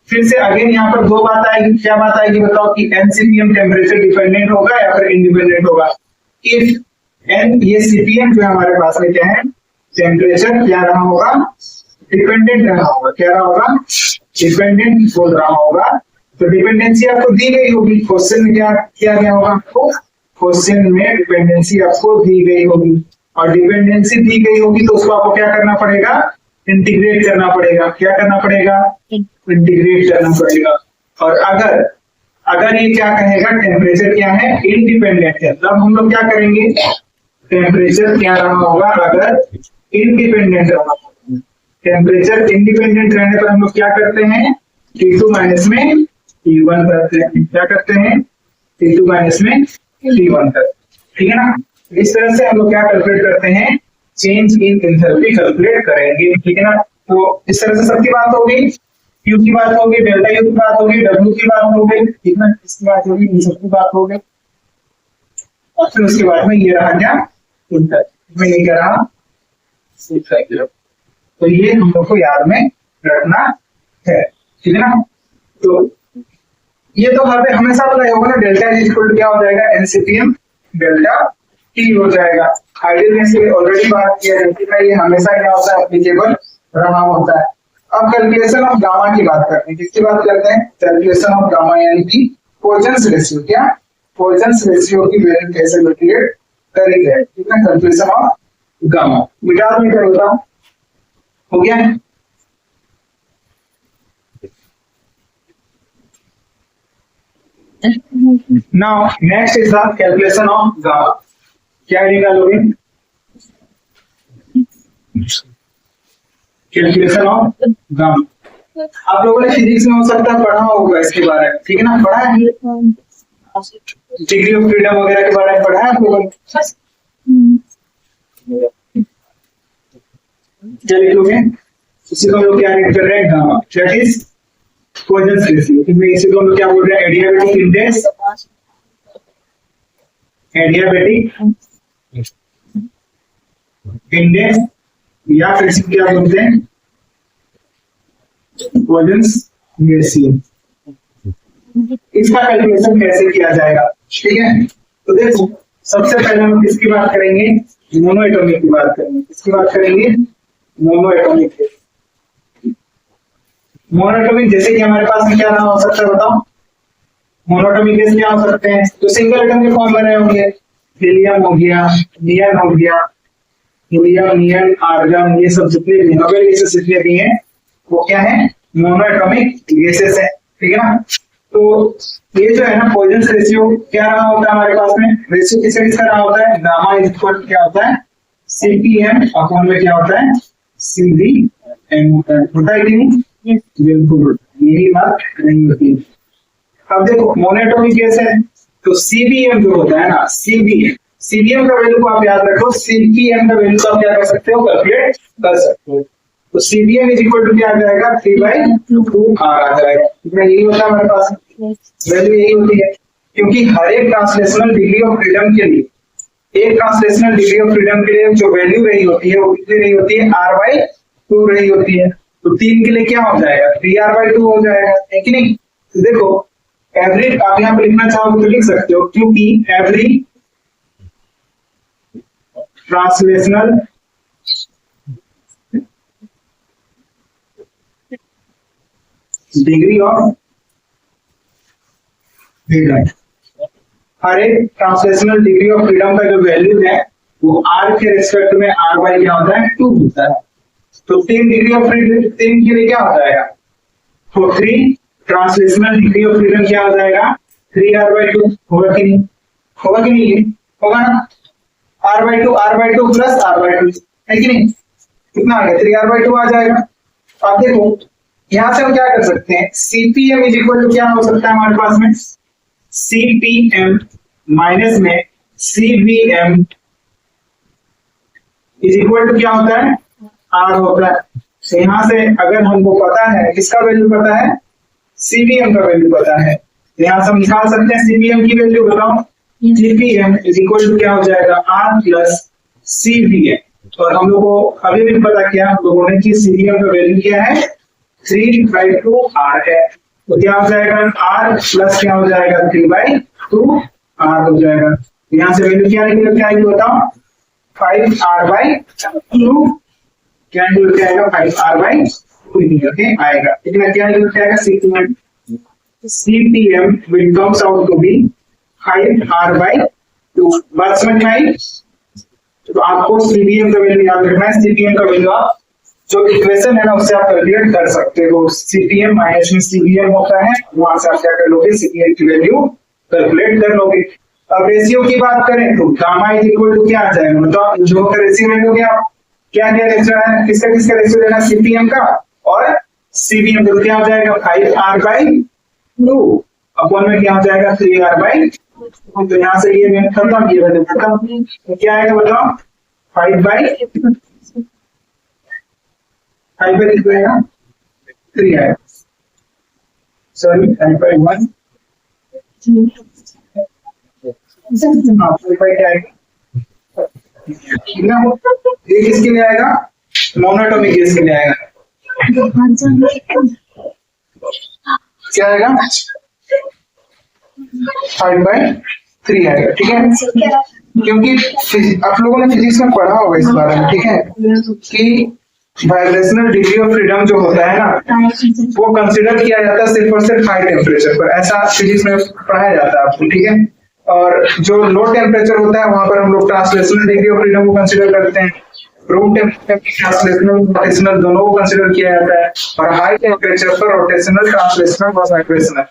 फिर से अगेन यहाँ पर दो बात आएगी, क्या बात आएगी बताओ, कि NCPM टेम्परेचर डिपेंडेंट होगा या फिर इंडिपेंडेंट होगा। इफ एन ये CPM जो हमारे पास में क्या है, टेम्परेचर क्या रहा होगा, डिपेंडेंट रहा होगा, क्या रहा होगा, डिपेंडेंट बोल रहा होगा, तो डिपेंडेंसी आपको दी गई होगी, क्वेश्चन में क्या किया गया होगा आपको, क्वेश्चन में डिपेंडेंसी आपको दी गई होगी, और डिपेंडेंसी दी गई होगी तो उसको आपको क्या करना पड़ेगा, इंटीग्रेट करना पड़ेगा, क्या करना पड़ेगा, इंटीग्रेट करना पड़ेगा। और अगर ये क्या कहेगा, टेम्परेचर क्या है, इंडिपेंडेंट है, तब हम लोग क्या करेंगे, टेम्परेचर क्या रहा होगा, अगर इंडिपेंडेंट रहा, टेम्परेचर इंडिपेंडेंट रहने पर हम लोग क्या करते हैं, T2 माइनस में T1 करते हैं, क्या करते हैं, T2 माइनस में T1 करते हैं, ठीक है ना। इस तरह से हम लोग क्या कैलकुलेट करते हैं, चेंज इन एंथैल्पी कैलकुलेट करेंगे, ठीक है ना। तो इस तरह से सबकी बात हो गई, Q की बात हो गई, डेल्टा U की बात हो गई, W की बात हो गई, ठीक है, इसकी बात हो गई, इन सबकी बात हो गई। और फिर उसके बाद में ये रहा क्या, में ये क्या रहा, तो ये हम लोग को याद में रखना है, ठीक है ना। तो ये तो हमेशा अप्लाई होगा ना, डेल्टा H इक्वल टू क्या हो जाएगा, NCPM डेल्टा T हो जाएगा। आइडियल में से ऑलरेडी बात किया है, ये हमेशा क्या होता है, एप्लीकेबल रहा होता है। अब कैलकुलेशन ऑफ गामा की बात करते हैं, किसकी बात करते हैं, कैलकुलेशन ऑफ गामा यानी कि पॉइजंस रेशियो, क्या पॉइजंस रेशियो की वैल्यू कैसे कैलकुलेट करेंगे, ठीक है, कैलकुलेशन ऑफ गामा। मिटा नहीं करूंगा, हो गया। Now next is the calculation of gamma. क्या निकालोगे, कैलकुलेशन ऑफ गामा। आप लोगों ने फिजिक्स में हो सकता है पढ़ा होगा इसके बारे में, ठीक है ना, पढ़ा है, डिग्री ऑफ फ्रीडम वगैरह के बारे में पढ़ा है आप लोगों ने। क्या लिखोगे, इसी को हम लोग क्या कर रहे हैं, gamma, that is Poisson's ratio, इसमें इसी को हम लोग क्या बोल रहे हैं, एडियाबेटिक इंडेक्स, एडियाबेटिक इंडेक्स, या फिर इसे क्या बोलते हैं, पॉइजंस रेशियो। इसका कैलकुलेशन कैसे किया जाएगा, ठीक है। तो देखो सबसे पहले हम किसकी बात करेंगे, मोनो एटॉमिक की बात करेंगे, किसकी बात करेंगे, मोनो एटॉमिक। मोनोएटॉमिक जैसे कि हमारे पास में क्या रहा हो सकता है बताओ, मोनोएटॉमिक केस क्या हो सकते हैं, तो सिंगल एटम के फॉर्म बने होंगे, हीलियम हो गया, नियन हो गया, हीलियम, नियन, आर्गन, ये सब जितने भी नोबेल गैसेस जितने भी हैं वो क्या है, मोनोएटॉमिक गैसेस है, ठीक है ना। तो ये जो है ना पॉइजंस रेशियो क्या रहा होता है हमारे पास में, रेशियो किसका रहा होता है, गामा इज इक्वल टू क्या होता है, CPM अपॉन में क्या होता है, CV होता है कि नहीं, बिल्कुल यही बात नहीं होती। अब देखो मोनोटोमिक गैस है तो सीबीएम जो होता है ना, सीबीएम का वैल्यू को आप याद रखो, सीपीएम का वैल्यू को आप क्या कर सकते हो, कैलकुलेट कर सकते हो। तो सीबीएम इज इक्वल टू क्या आ जाएगा, 3/2R आ जाएगा। इतना यही होता है हमारे पास, वैल्यू यही होती है। क्योंकि हर एक ट्रांसलेशनल डिग्री ऑफ फ्रीडम के लिए, एक ट्रांसलेशनल डिग्री ऑफ फ्रीडम के लिए जो वैल्यू रही होती है वो कितनी रही होती है, R/2 रही होती है। तो 3 के लिए क्या हो जाएगा, 3R/2 हो जाएगा, है कि नहीं। तो देखो एवरी, आप यहाँ पे लिखना चाहोगे तो लिख सकते हो, क्योंकि every translational degree of freedom, हर एक ट्रांसलेशनल डिग्री ऑफ फ्रीडम का जो वैल्यू है वो R के रिस्पेक्ट में R बाई क्या होता है, 2 होता है। तो 3 डिग्री ऑफ फ्रीडम, 3 के लिए क्या हो जाएगा, तो 3 ट्रांसलेशनल डिग्री ऑफ फ्रीडम क्या हो जाएगा, 3R/2 होगा कि नहीं, होगा कि नहीं, होगा ना, R/2 प्लस R/2 है कि नहीं, कितना आ गया, 3R/2 आ जाएगा। अब देखो यहां से हम क्या कर सकते हैं, सीपीएम इज इक्वल टू क्या हो सकता है हमारे पास में, सीपीएम माइनस में सीबीएम इज इक्वल टू क्या होता है, आर होता है। तो यहां से अगर हमको पता है, किसका वैल्यू पता है, सीबीएम का वैल्यू पता है, तो यहां से हम निकाल सकते हैं सीबीएम की वैल्यू, बताओ, सीपीएम इज इक्वल टू क्या हो जाएगा, आर प्लस सीबीएम। और हम लोग को अभी भी पता क्या हम लोगों ने कि सीबीएम का वैल्यू क्या है, 3/2R है। तो क्या हो जाएगा, R प्लस क्या हो जाएगा, 3/2R हो जाएगा। यहाँ से वैल्यू क्या निकल के आएगी बताओ, 5R/2 क्या निकल के आएगा, 5R/2 ओके आएगा। इतना क्या निकल के आएगा, CPM will comes out to be 5R/2। बात समझ में आई। तो आपको CPM का वैल्यू याद रखना है। CPM का वैल्यू आप जो इक्वेशन है ना उससे आप कैलकुलेट कर सकते हो। CPM माइनस में CPM होता है, वहां से आप क्या कर लोगे, CPM की वैल्यू कैलकुलेट कर लोगे। अब रेशियो की बात करें तो गामा इज इक्वल टू क्या आ जाएगा, मतलब दोनों का रेशियो ले लोगे आप, क्या क्या रेशियो है, किसका किसका रेशियो लेना, CPM का और CPM का, तो क्या हो जाएगा 5R/2 अपॉन में क्या हो जाएगा 3R/2। तो यहाँ से ये मैंने खत्म किया था, खत्म। तो क्या आएगा बताओ, 5/3 आएगा, 3 आएगा, सॉरी 5/1 क्या आएगा, ये किसके लिए आएगा, मोनोटोमिक गैस के लिए आएगा, क्या आएगा 5/3 आएगा, ठीक है। क्योंकि आप लोगों ने फिजिक्स में पढ़ा होगा इस बारे में, ठीक है, कि वाइब्रेशनल डिग्री ऑफ फ्रीडम जो होता है ना वो कंसीडर किया जाता है सिर्फ और सिर्फ हाई टेम्परेचर पर, ऐसा फिजिक्स में पढ़ाया जाता है आपको, ठीक है। और जो लो टेम्परेचर होता है वहां पर हम लोग ट्रांसलेशनल डिग्री ऑफ फ्रीडम को कंसीडर करते हैं, रूम टेम्परेचर ट्रांसलेशनल रोटेशनल दोनों को कंसीडर किया जाता है, और हाई टेम्परेचर पर रोटेशनल ट्रांसलेशनल और वाइब्रेशनल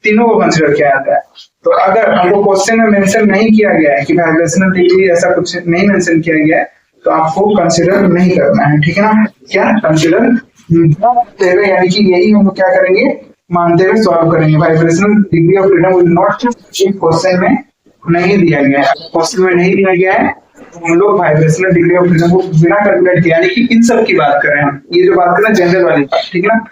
तीनों को कंसीडर किया जाता है। तो अगर हमको क्वेश्चन में मेंशन नहीं किया गया है कि वाइब्रेशनल डिग्री, ऐसा कुछ नहीं मेंशन किया गया है, तो आपको कंसीडर नहीं करना है, ठीक है ना, क्या कंसीडर तेरे, यानी कि यही हम क्या करेंगे, मानते हुए सॉल्व करेंगे। Vibrational degree of freedom will not, question में नहीं दिया गया है, क्वेश्चन में नहीं दिया गया है, तो हम लोग वाइब्रेशनल डिग्री ऑफ फ्रीडम को बिना कैलकुलेट किया, यानी कि इन सब की बात कर रहे हैं हम, ये जो बात कर रहे हैं जनरल वाली बात, ठीक है ना।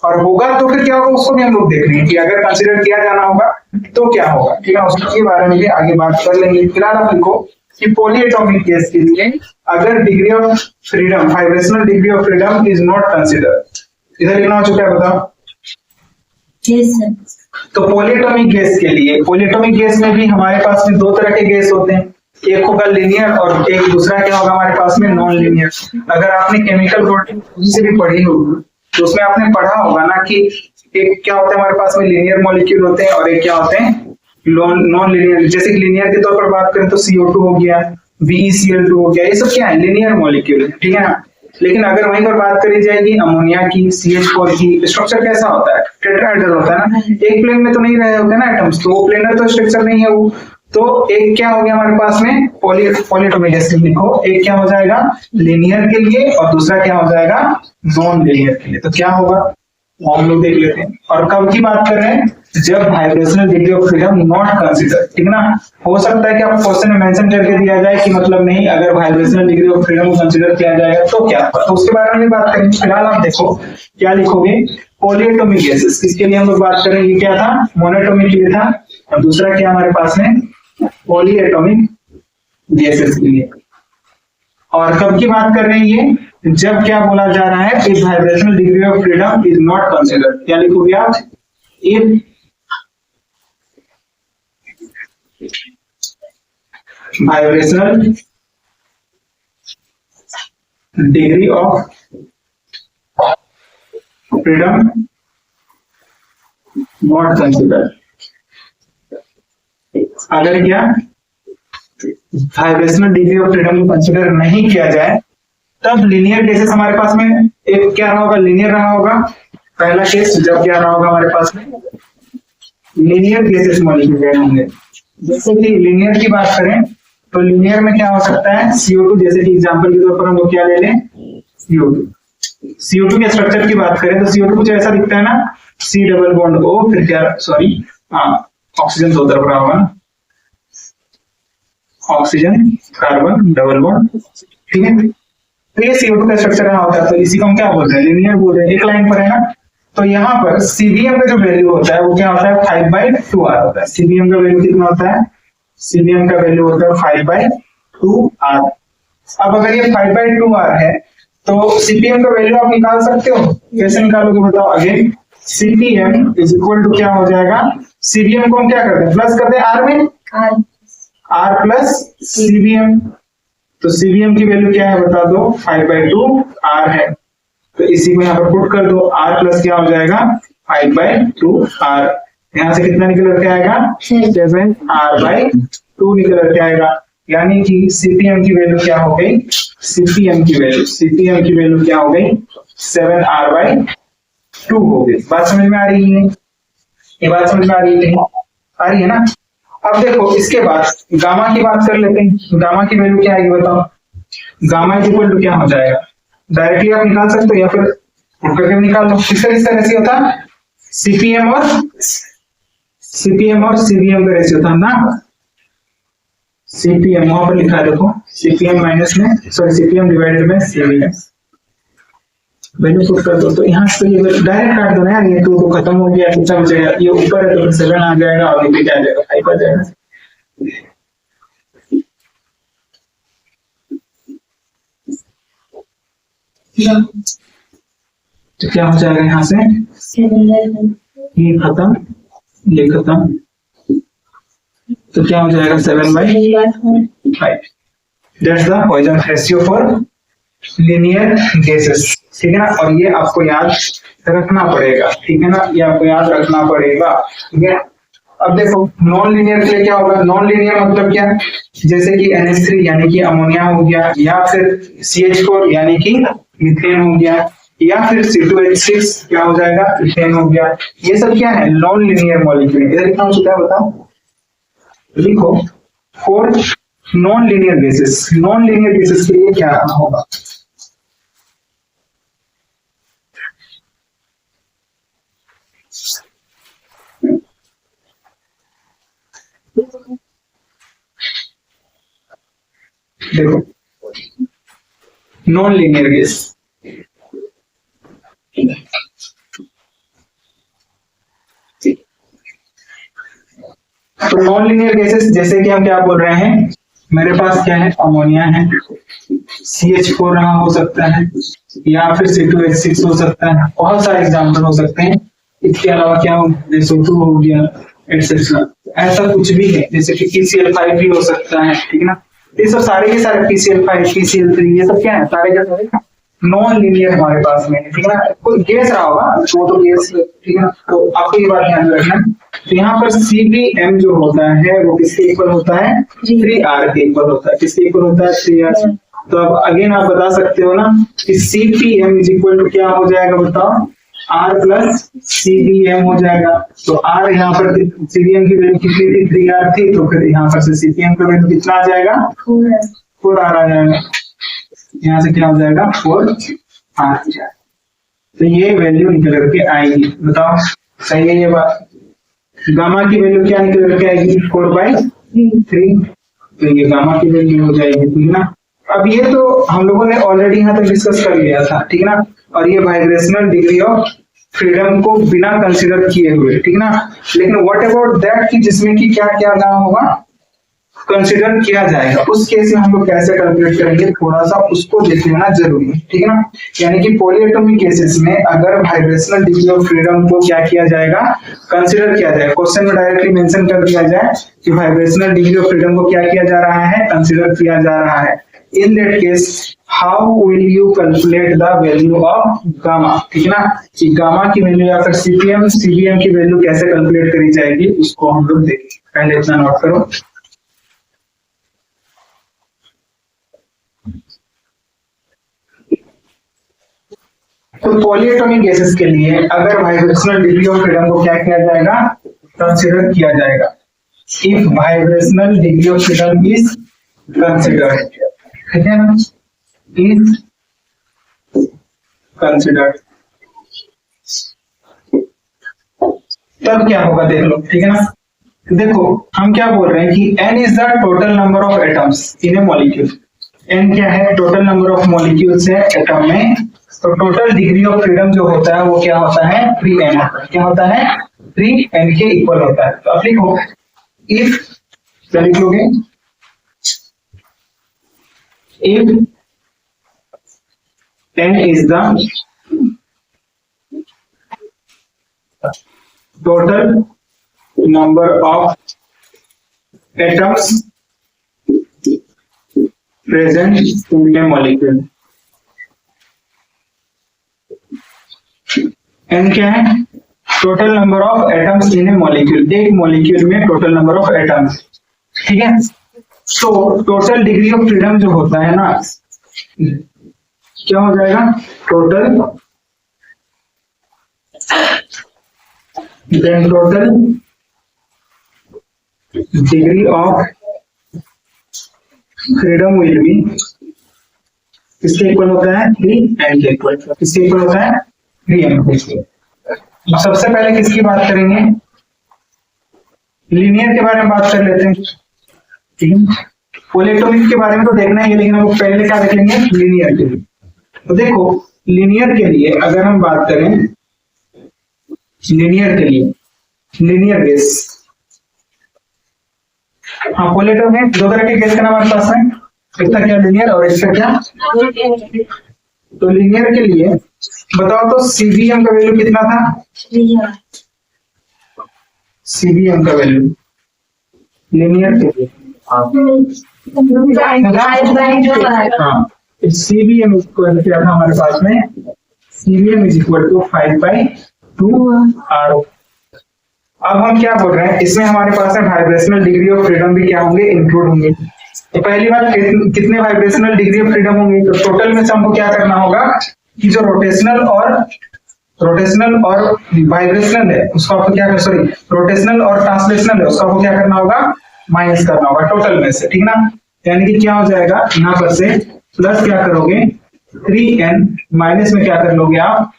और होगा तो फिर क्या होगा उसको भी हम लोग देख लेंगे कि अगर कंसीडर किया जाना होगा तो क्या होगा, ठीक है, उसके बारे में भी आगे बात कर लेंगे। फिलहाल आप लिखो कि पॉलीएटॉमिक केस के लिए अगर degree of freedom, vibrational degree of freedom is not consider, इधर लिखना हो चुका है, बताओ। तो पॉलीएटॉमिक गैस के लिए, पॉलीएटॉमिक गैस में भी हमारे पास में 2 तरह के गैस होते हैं, एक होगा लीनियर और एक दूसरा क्या होगा हमारे पास में नॉन लीनियर। अगर आपने केमिकल बॉन्डिंग से भी पढ़ी होगी तो उसमें आपने पढ़ा होगा ना कि एक क्या होता है हमारे पास में लीनियर मॉलिक्यूल होते हैं और एक क्या होते हैं नॉन लीनियर। जैसे कि लीनियर के तौर पर बात करें तो CO2 हो गया, BeCl2 हो गया, ये सब क्या है, लीनियर मॉलिक्यूल है, ठीक है ना। लेकिन अगर वहीं पर बात करी जाएगी अमोनिया की, CH4 की, स्ट्रक्चर कैसा होता है, टेट्राहेड्रल होता है ना, एक प्लेन में तो नहीं रहे होते ना एटम्स, तो वो प्लेनर तो स्ट्रक्चर नहीं है वो। तो एक क्या हो गया हमारे पास में पॉलीएटॉमिक गैस लिखो, एक क्या हो जाएगा लीनियर के लिए और दूसरा क्या हो जाएगा नॉन लीनियर के लिए। तो क्या होगा हम लोग देख लेते हैं। और कब की बात कर रहे हैं, जब vibrational degree of freedom not consider, ठीक ना। हो सकता है कि आप क्वेश्चन में मेंशन करके दिया जाए कि मतलब नहीं, अगर वाइब्रेशनल डिग्री ऑफ फ्रीडम को कंसीडर किया जाएगा तो क्या, तो उसके बारे में बात करेंगे। फिलहाल आप देखो क्या लिखोगे, पॉलीएटॉमिक गैसेस, किसके लिए हम लोग बात करेंगे, ये क्या था, मोनोएटॉमिक के लिए था, और दूसरा क्या हमारे पास में, पॉलीएटॉमिक गैसेस के लिए। और कब की बात कर रहे हैं ये, जब क्या बोला जा रहा है, if vibrational degree of freedom is not considered, क्या लिखोगे आप, if vibrational degree of freedom not considered, अगर क्या वाइब्रेशनल डिग्री ऑफ फ्रीडम को कंसीडर नहीं किया जाए, तब लीनियर केसेस हमारे पास में एक क्या रहा होगा, लीनियर रहा होगा। पहला केस जब क्या रहा होगा हमारे पास में, लीनियर केसेस मॉलिक्यूल होंगे। जैसे कि लीनियर की बात करें तो लीनियर में क्या हो सकता है, CO2, जैसे कि एग्जांपल के तौर पर हम लोग क्या ले लें, CO2 के स्ट्रक्चर की बात करें तो CO2 कुछ ऐसा दिखता है ना, C डबल बॉन्ड O, फिर क्या, सॉरी ऑक्सीजन तो उधर पड़ा होगा ना, ऑक्सीजन कार्बन डबल बॉन्ड, ठीक है। तो ये CO2 का स्ट्रक्चर यहाँ होता है, तो इसी को हम क्या बोल रहे हैं, लीनियर बोल रहे हैं, एक लाइन पर है ना। तो यहाँ पर CBM का जो वैल्यू होता है वो क्या होता है, 5/2R होता है। CBM का वैल्यू कितना होता है, CBM का वैल्यू होता है 5/2R। अब अगर ये 5/2R है तो CPM का वैल्यू आप निकाल सकते हो, कैसे निकालोगे बताओ, again CPM is equal to क्या हो जाएगा, CBM को हम क्या करते हैं, प्लस करते हैं R में, R प्लस CBM, तो CBM की वैल्यू क्या है बता दो, 5/2R है, तो इसी को यहाँ पर पुट कर दो, R प्लस क्या हो जाएगा 5/2R, यहाँ से कितना निकल करके आएगा 7R/2 निकल करके आएगा, यानी कि CPM की वैल्यू क्या हो गई, CPM की वैल्यू क्या हो गई 7R/2 हो गई। बात समझ में आ रही है, ये बात समझ में आ रही है, आ रही है ना। अब देखो इसके बाद गामा की बात कर लेते हैं, गामा की वैल्यू क्या आएगी बताओ, गामा इज इक्वल टू क्या हो जाएगा, डायरेक्टली आप निकाल सकते हो या फिर उठ करके निकाल लो, किस तरह से होता है, CPM और CBM का रेशियो था ना, CPM वहां पर लिखा है देखो, CPM माइनस में, सॉरी CPM डिवाइडेड में CBM, वैल्यू पुट कर दो, तो यहाँ से ये डायरेक्ट काट दो ना यार, ये तो खत्म हो गया, कितना बचेगा, ये ऊपर है तो 7 आ जाएगा और नीचे क्या आ जाएगा 5 आ जाएगा। तो क्या हो जाएगा यहाँ से, ये खत्म, ये खत्म, तो क्या हो जाएगा 7/5, that's the Poisson ratio for linear gases, ठीक है ना। और ये आपको याद रखना पड़ेगा, ठीक है ना, ये आपको याद रखना पड़ेगा, ठीक है। अब देखो नॉन लीनियर के लिए क्या होगा, नॉन लीनियर मतलब क्या, जैसे कि NH3 यानी कि अमोनिया हो गया, या फिर CH4 यानी कि मीथेन हो गया, या फिर C2H6 क्या हो जाएगा, इथेन हो गया, ये सब क्या है, नॉन लीनियर मॉलिक्यूल। इधर कितना हो चुका है बताओ, लिखो for non linear gases, non linear gases के लिए क्या होगा, देखो नॉन लीनियर गैस, तो नॉन लीनियर गैसेस जैसे कि हम क्या बोल रहे हैं, मेरे पास क्या है, अमोनिया है, CH4 यहाँ हो सकता है, या फिर C2H6 हो सकता है, बहुत सारे एग्जाम्पल हो सकते हैं। इसके अलावा क्या हो, SO2 हो गया एटसेट्रा, ऐसा कुछ भी है, जैसे कि PCl5 भी हो सकता है, ठीक है ना। ये सब सारे के सारे PCl5, PCl3 ये सब क्या है, सारे के सारे नॉन लीनियर हमारे पास में, ठीक है ना। कोई गैस रहा होगा वो तो गैस, ठीक है ना, तो आपको ये बात ध्यान रखना। तो यहाँ पर CPM जो होता है वो किसके इक्वल होता है, 3R के इक्वल होता है, किसके इक्वल होता है, 3R। तो अब अगेन आप बता सकते हो ना कि CPM इज इक्वल टू क्या हो जाएगा बताओ, R प्लस CPM हो जाएगा। तो R यहाँ पर CPM की वैल्यू कितनी थी, 3R थी, तो फिर यहाँ पर से CPM का वैल्यू कितना आ जाएगा, 4R आ जाएगा, यहाँ से क्या हो जाएगा 4R आ जाएगा, तो ये वैल्यू निकल करके आएगी। बताओ सही है ये बात? गामा की वैल्यू क्या निकल करके आएगी? 4/3। तो ये गामा की वैल्यू हो जाएगी, ठीक ना। अब ये तो हम लोगों ने ऑलरेडी यहाँ तक डिस्कस कर लिया था, ठीक ना। और ये वाइब्रेशनल डिग्री ऑफ फ्रीडम को बिना कंसीडर किए हुए, ठीक ना। लेकिन व्हाट अबाउट दैट कि जिसमें कि क्या क्या ना होगा, कंसीडर किया जाएगा, उस केस में हम लोग कैसे कैलकुलेट करेंगे, थोड़ा सा उसको देख लेना जरूरी है, ठीक है ना। यानी कि पॉलीएटॉमिक केसेस में अगर वाइब्रेशनल डिग्री ऑफ फ्रीडम को क्या किया जाएगा, कंसीडर किया जाएगा। क्वेश्चन में डायरेक्टली मेंशन कर दिया जाए कि वाइब्रेशनल डिग्री ऑफ फ्रीडम को क्या किया जा रहा है, कंसीडर किया जा रहा है। In that case how will you calculate the value of gamma, ठीक है ना। कि गामा की वैल्यू या फिर सीबीएम की वैल्यू कैसे कैलकुलेट करी जाएगी, उसको हम लोग देखेंगे। पहले इतना नोट करो। तो पॉलीएटॉमिक केसेस के लिए अगर वाइब्रेशनल डिग्री ऑफ फ्रीडम को क्या किया जाएगा, कंसीडर किया जाएगा। If vibrational degree of freedom is considered, ठीक है ना, इज कंसीडर्ड, तब क्या होगा देख लो, ठीक है ना। देखो हम क्या बोल रहे हैं कि n is the total number of atoms in A molecule. n क्या है? टोटल नंबर ऑफ मॉलिक्यूल्स है एटम में। तो टोटल डिग्री ऑफ फ्रीडम जो होता है वो क्या होता है? 3n होता है। क्या होता है? 3n के इक्वल होता है। तो अब लिखो, इफ, क्या लिख लोगे? If n is the total number of atoms present in a molecule। n क्या है? Total number of atoms in A molecule. एक मॉलिक्यूल में टोटल नंबर ऑफ एटम्स, ठीक है। तो टोटल डिग्री ऑफ फ्रीडम जो होता है ना, क्या हो जाएगा? Total degree of freedom will be किसके इक्वल होता है? 3n के इक्वल। किसके इक्वल होता है? 3n के इक्वल। सबसे पहले किसकी बात करेंगे? लीनियर के बारे में बात कर लेते हैं, ठीक है। पॉलीएटॉमिक के बारे में तो देखना ही है, लेकिन हम पहले क्या देख लेंगे? लीनियर के लिए। तो देखो लीनियर के लिए अगर हम बात करें, लीनियर के लिए, लीनियर केस, हाँ पॉलीएटॉमिक में दो तरह के केस का नाम हमारे पास है, इसका क्या लीनियर और इसका क्या। तो लीनियर के लिए बताओ तो सीबीएम का वैल्यू कितना था? सीबीएम का वैल्यू लीनियर के लिए, हाँ सीबीएम इक्वल क्या था हमारे पास में? CBM is equal to 5/2 r। अब हम क्या बोल रहे हैं, इसमें हमारे पास है वाइब्रेशनल डिग्री ऑफ फ्रीडम भी क्या होंगे? इंक्लूड होंगे। तो पहली बात कितने वाइब्रेशनल डिग्री ऑफ फ्रीडम होंगे? तो टोटल में से हमको क्या करना होगा कि जो रोटेशनल और वाइब्रेशनल है उसको आपको क्या, सॉरी रोटेशनल और ट्रांसलेशनल है उसको आपको क्या करना होगा? माइनस करना होगा टोटल में से, ठीक ना। यानी कि क्या हो जाएगा यहाँ पर से प्लस क्या करोगे? 3n माइनस में क्या कर लोगे आप?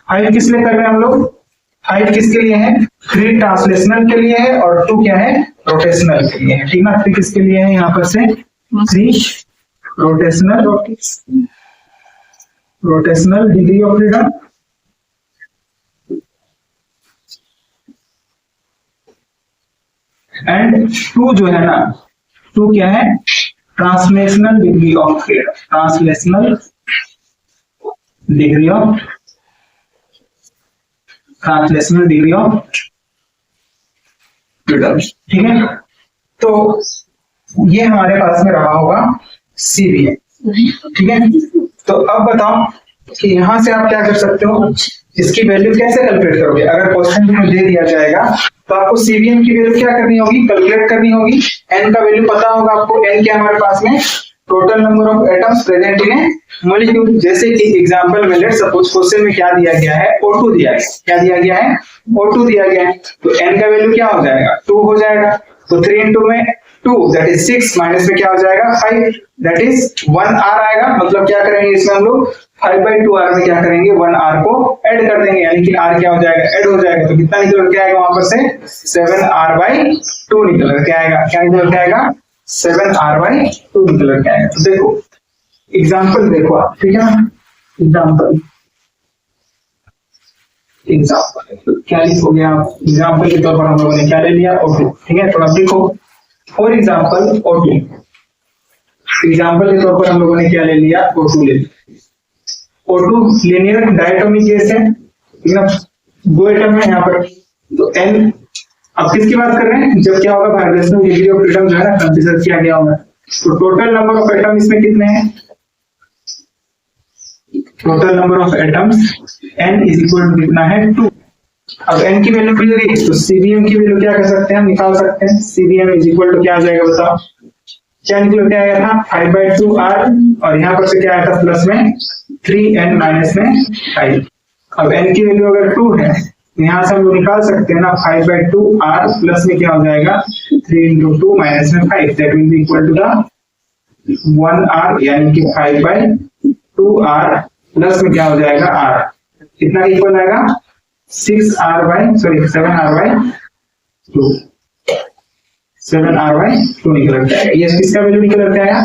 5 किस लिए कर रहे हैं हम लोग? 5 किसके लिए है? 3 ट्रांसलेशनल के लिए है और 2 क्या है? रोटेशनल के लिए है, ठीक ना। 3 किसके लिए है यहाँ पर से? 3 rotational degree of freedom and 2 जो है ना, 2 क्या है? Translational degree of freedom, translational degree of freedom, ठीक है। तो ये हमारे पास में रहा होगा सीबीएम, ठीक है। तो अब बताओ कि यहां से आप क्या कर सकते हो, इसकी वैल्यू कैसे कैलकुलेट करोगे? अगर क्वेश्चन में दे दिया जाएगा तो आपको सीबीएम की वैल्यू क्या करनी होगी? कैलकुलेट करनी होगी। एन का वैल्यू पता होगा आपको, एन क्या हमारे पास में? Total number of atoms present in A molecule. जैसे कि एग्जांपल में लेट्स सपोज क्वेश्चन में क्या दिया गया है? O2 दिया है। क्या दिया गया है? O2 दिया गया है। तो n का वैल्यू क्या हो जाएगा? 2 हो जाएगा। तो 3 into में 2 दैट इज 6 माइनस में क्या हो जाएगा 5 दैट इज 1 आर आएगा। मतलब क्या करेंगे इसमें हम लोग 5/2 आर में क्या करेंगे 1 आर को ऐड कर देंगे, यानी कि आर क्या हो जाएगा ऐड हो जाएगा। तो कितना निकल के आएगा वहां पर से 7r/2 निकल के आएगा। क्या निकल के आएगा 7r/2 निकल के आएगा। तो देखो एग्जांपल देखो आप, ठीक है ना, एग्जांपल क्या लिखोगे आप, एग्जांपल के तौर पर हम लोगों ने क्या ले लिया O2, ठीक है। तो आप लिखो फॉर एग्जांपल O2, एग्जांपल के तौर पर हम लोगों ने क्या ले लिया O2 ले लिया। O2 लीनियर डायटोमिक गैस है, ठीक है, 2 एटम है यहाँ पर। तो N अब किसकी बात कर रहे हैं, जब क्या होगा वाइब्रेशनल डिग्री ऑफ फ्रीडम जो है ना कंसीडर किया गया होगा। तो टोटल नंबर ऑफ एटम इसमें कितने हैं, total number of atoms n is equal to कितना है 2। अब n की वैल्यू मिल गई तो CBm की वैल्यू क्या कर सकते हैं हम निकाल सकते हैं। CBm इज इक्वल टू क्या आ जाएगा बताओ, क्या निकल के आया था 5/2r और यहाँ पर से क्या आया था प्लस में 3n माइनस में 5। अब n की वैल्यू अगर 2 है तो यहाँ से हम लोग निकाल सकते हैं ना 5/2r प्लस में क्या हो जाएगा 3 × 2 माइनस में 5 that will be equal to the 1r, यानी कि 5/2r प्लस में क्या हो जाएगा r, कितना इक्वल आएगा 7r/2 निकल के आएगा। ये किसका वैल्यू निकल के आया,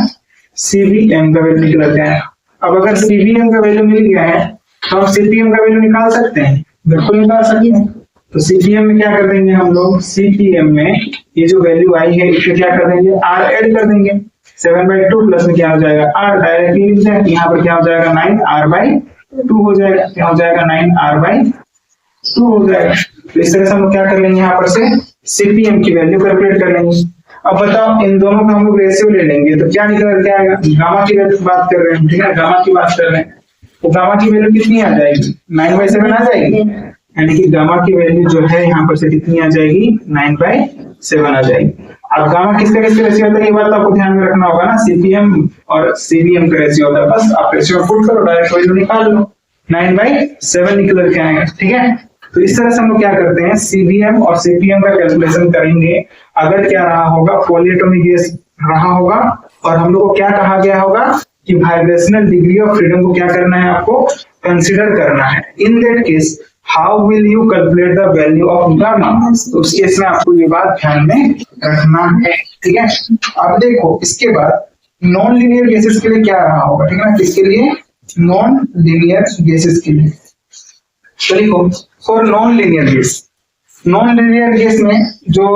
CBm का वैल्यू निकल के आया। अब अगर CBm का वैल्यू मिल गया है तो हम CPm का वैल्यू निकाल सकते हैं, बिल्कुल निकाल सकते हैं। तो CPm में क्या कर देंगे हम लोग, CPm में ये जो वैल्यू आई है इसमें क्या कर देंगे r ऐड कर देंगे। 7/2 प्लस में क्या हो जाएगा r, डायरेक्टली लिख दें, यहाँ पर क्या हो जाएगा 9r/2 हो जाएगा, क्या हो जाएगा 9r/2 हो जाएगा। तो इस तरह से हम लोग क्या कर लेंगे यहाँ पर से CPm की वैल्यू कैलकुलेट कर लेंगे। अब बताओ इन दोनों का हम लोग रेशियो ले लेंगे तो क्या निकल के आएगा, गामा की वैल्यू बात कर रहे हैं, ठीक है, गामा की बात कर रहे हैं। तो गामा की वैल्यू कितनी आ जाएगी 9/7 आ जाएगी, यानी कि गामा की वैल्यू जो है यहाँ पर से कितनी आ जाएगी 9/7 आ जाएगी। अब गामा किसका रेशियो होता है ये बात आपको ध्यान में रखना होगा ना, CPm और CBm का रेशियो होता है। बस आप रेशियो पुट करो, डायरेक्ट वैल्यू निकाल लो, 9/7 निकल के आएगा, ठीक है। तो इस तरह से हम लोग क्या करते हैं CBm और CPm का कैलकुलेशन करेंगे। अगर क्या रहा होगा पॉलीएटॉमिक गैस रहा होगा और हम लोग को क्या कहा गया होगा कि वाइब्रेशनल डिग्री ऑफ फ्रीडम को क्या करना है आपको कंसीडर करना है। In that case how will you calculate the value of gamma, तो उस केस में आपको ये बात ध्यान में रखना है, ठीक है। अब देखो इसके बाद नॉन लीनियर गैसेस के लिए क्या रहा होगा, ठीक है ना, किसके लिए नॉन लीनियर गैसेस के लिए। तो देखो for non linear gas, non linear gas में जो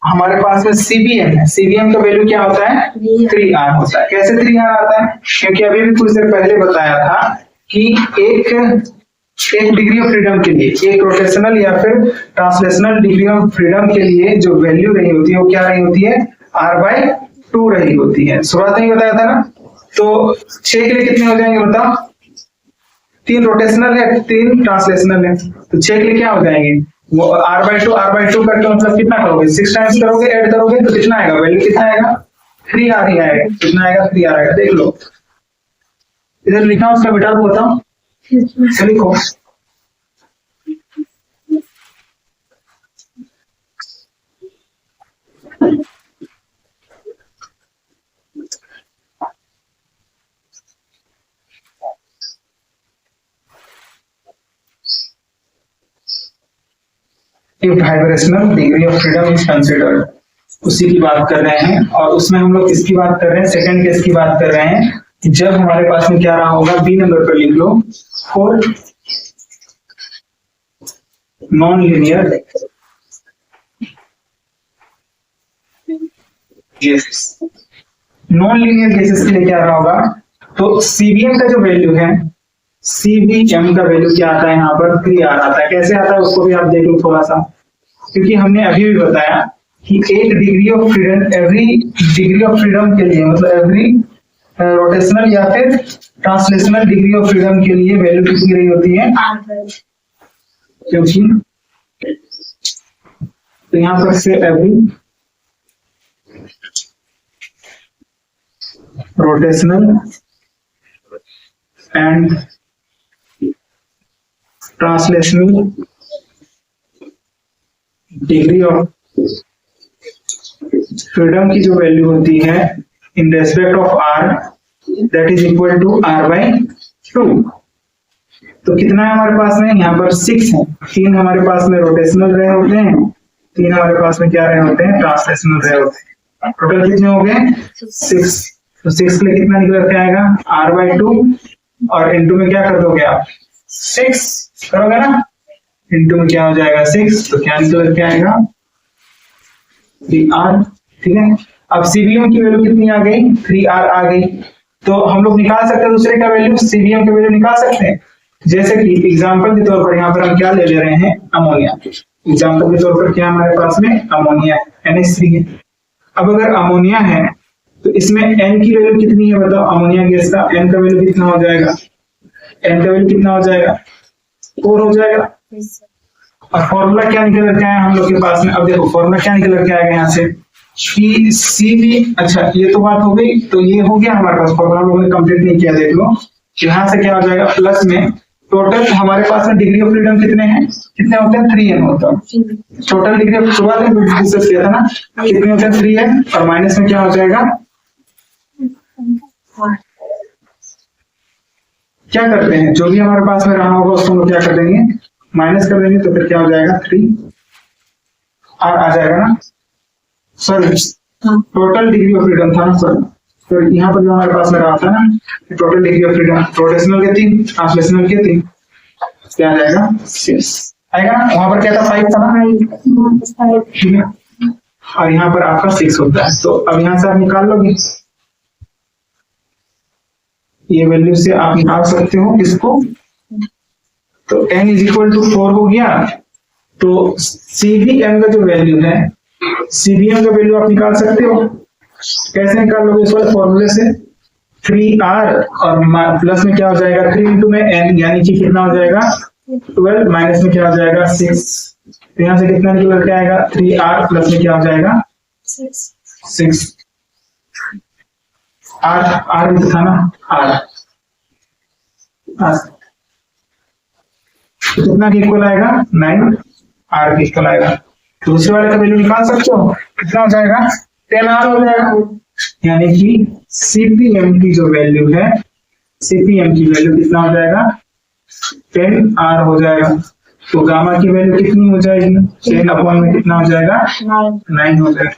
हमारे पास में CBm है, CBm का वैल्यू क्या होता है 3r होता है। कैसे 3r आता है, क्योंकि अभी भी कुछ देर पहले बताया था कि एक डिग्री ऑफ फ्रीडम के लिए, एक रोटेशनल या फिर ट्रांसलेशनल डिग्री ऑफ फ्रीडम के लिए जो वैल्यू रही होती है वो क्या रही होती है r/2 रही होती है। शुरुआत में बताया था ना। तो 6 के लिए कितने हो जाएंगे बताओ, 3 रोटेशनल है 3 ट्रांसलेशनल है, तो 6 के लिए क्या हो जाएंगे वो r/2 करके मतलब कितना करोगे 6 टाइम्स करोगे ऐड करोगे तो कितना आएगा वैल्यू, कितना आएगा 3r ही आएगा। कितना आएगा 3r आएगा, देख लो इधर लिखा उसका बेटा को बताओ, लिखो vibrational degree of freedom is considered, उसी की बात कर रहे हैं। और उसमें हम लोग किसकी बात कर रहे हैं, सेकंड केस की बात कर रहे हैं कि जब हमारे पास में क्या रहा होगा, बी नंबर पर लिख लो, for non linear gases, non linear gases के लिए क्या रहा होगा, तो CBm का जो वैल्यू है, CBm का वैल्यू क्या आता है यहाँ पर 3r आता है। कैसे आता है उसको भी आप देख लो थोड़ा सा, क्योंकि हमने अभी भी बताया कि एक degree of freedom, every degree of freedom के लिए मतलब एवरी रोटेशनल या फिर ट्रांसलेशनल डिग्री ऑफ फ्रीडम के लिए वैल्यू कितनी रही होती है, क्योंकि तो यहाँ पर से every rotational and translational degree of freedom की जो वैल्यू होती है in respect of R that is equal to r/2। तो कितना है हमारे पास में, यहाँ पर 6 है। 3 हमारे पास में रोटेशनल रे होते हैं, 3 हमारे पास में क्या रे होते हैं, ट्रांसलेशनल रे होते हैं। टोटल कितने हो गए, 6। तो 6 के लिए कितना निकल के आएगा, r/2 और इनटू में क्या कर दोगे आप, 6 करोगे ना, इनटू में क्या हो जाएगा 6, तो क्या निकल के आएगा 3r। ठीक है, अब सीबीएम की वैल्यू कितनी आ गई, 3r आ गई। तो हम लोग निकाल सकते हैं दूसरे का वैल्यू, सीबीएम का वैल्यू निकाल सकते हैं। जैसे कि एग्जांपल के तौर पर यहाँ पर हम क्या ले रहे हैं, अमोनिया। एग्जांपल के तौर पर क्या हमारे पास में अमोनिया NH3 है। अब अगर अमोनिया है तो इसमें n की वैल्यू कितनी है बताओ, अमोनिया गैस का n का वैल्यू कितना हो जाएगा, n का वैल्यू कितना हो जाएगा, 4 हो जाएगा। और फॉर्मूला क्या निकल के आया हम लोग के पास में, अब देखो फॉर्मूला क्या निकल के आएगा यहाँ से कि CV, अच्छा ये तो बात हो गई। तो ये हो गया हमारे पास फॉर्मूला, हम लोगों ने कंप्लीट नहीं किया, देख लो। यहाँ से क्या हो जाएगा, प्लस में टोटल हमारे पास में डिग्री ऑफ फ्रीडम कितने हैं, कितने होते हैं, 3n होता है। टोटल डिग्री ऑफ सुबह डिस्कस किया था ना, कितने होते हैं, 3n। और माइनस में क्या हो जाएगा, क्या करते हैं, जो भी हमारे पास में रहा होगा उसको हम लोग क्या कर देंगे, माइनस कर देंगे। तो फिर क्या हो जाएगा, 3r आ जाएगा ना। Sorry, total degree of freedom था ना सर, तो यहाँ पर जो हमारे पास में रहा था ना, total degree of freedom, rotational के 3, ट्रांसलेशनल के 3, क्या आ जाएगा 6 आएगा ना। वहां पर क्या था, 5 था ना, ठीक है। और यहाँ पर आपका 6 होता है। तो अब यहाँ से आप निकाल लोगे, ये वैल्यू से आप निकाल सकते हो इसको। तो n इज इक्वल टू 4 हो गया। तो CBM का जो वैल्यू है, CBM का वैल्यू आप निकाल सकते हो। कैसे निकाल लोगे, इस वाले फॉर्मूले से 3r और प्लस में क्या हो जाएगा 3 इंटू में n, यानी कि कितना हो जाएगा 12, माइनस में क्या हो जाएगा 6। तो यहाँ से कितना निकल के आएगा 3r, प्लस में क्या हो जाएगा 6। r भी था ना, r तो कितना के इक्वल आएगा 9, r के इक्वल आएगा। दूसरे वाले का वैल्यू निकाल सकते हो, कितना हो जाएगा 10r हो जाएगा। यानी कि CPM की जो वैल्यू है, CPM की वैल्यू कितना हो जाएगा 10r हो जाएगा। तो गामा की वैल्यू कितनी हो जाएगी, 10 अपॉन में कितना हो जाएगा 9 हो जाएगा।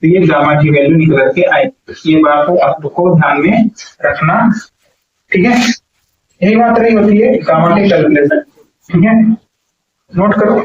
तो ये गामा की वैल्यू निकल के आई। ये बात को आप लोग को ध्यान में रखना, ठीक है। यही बात रही होती है गामा के कैलकुलेशन, ठीक है, नोट करो।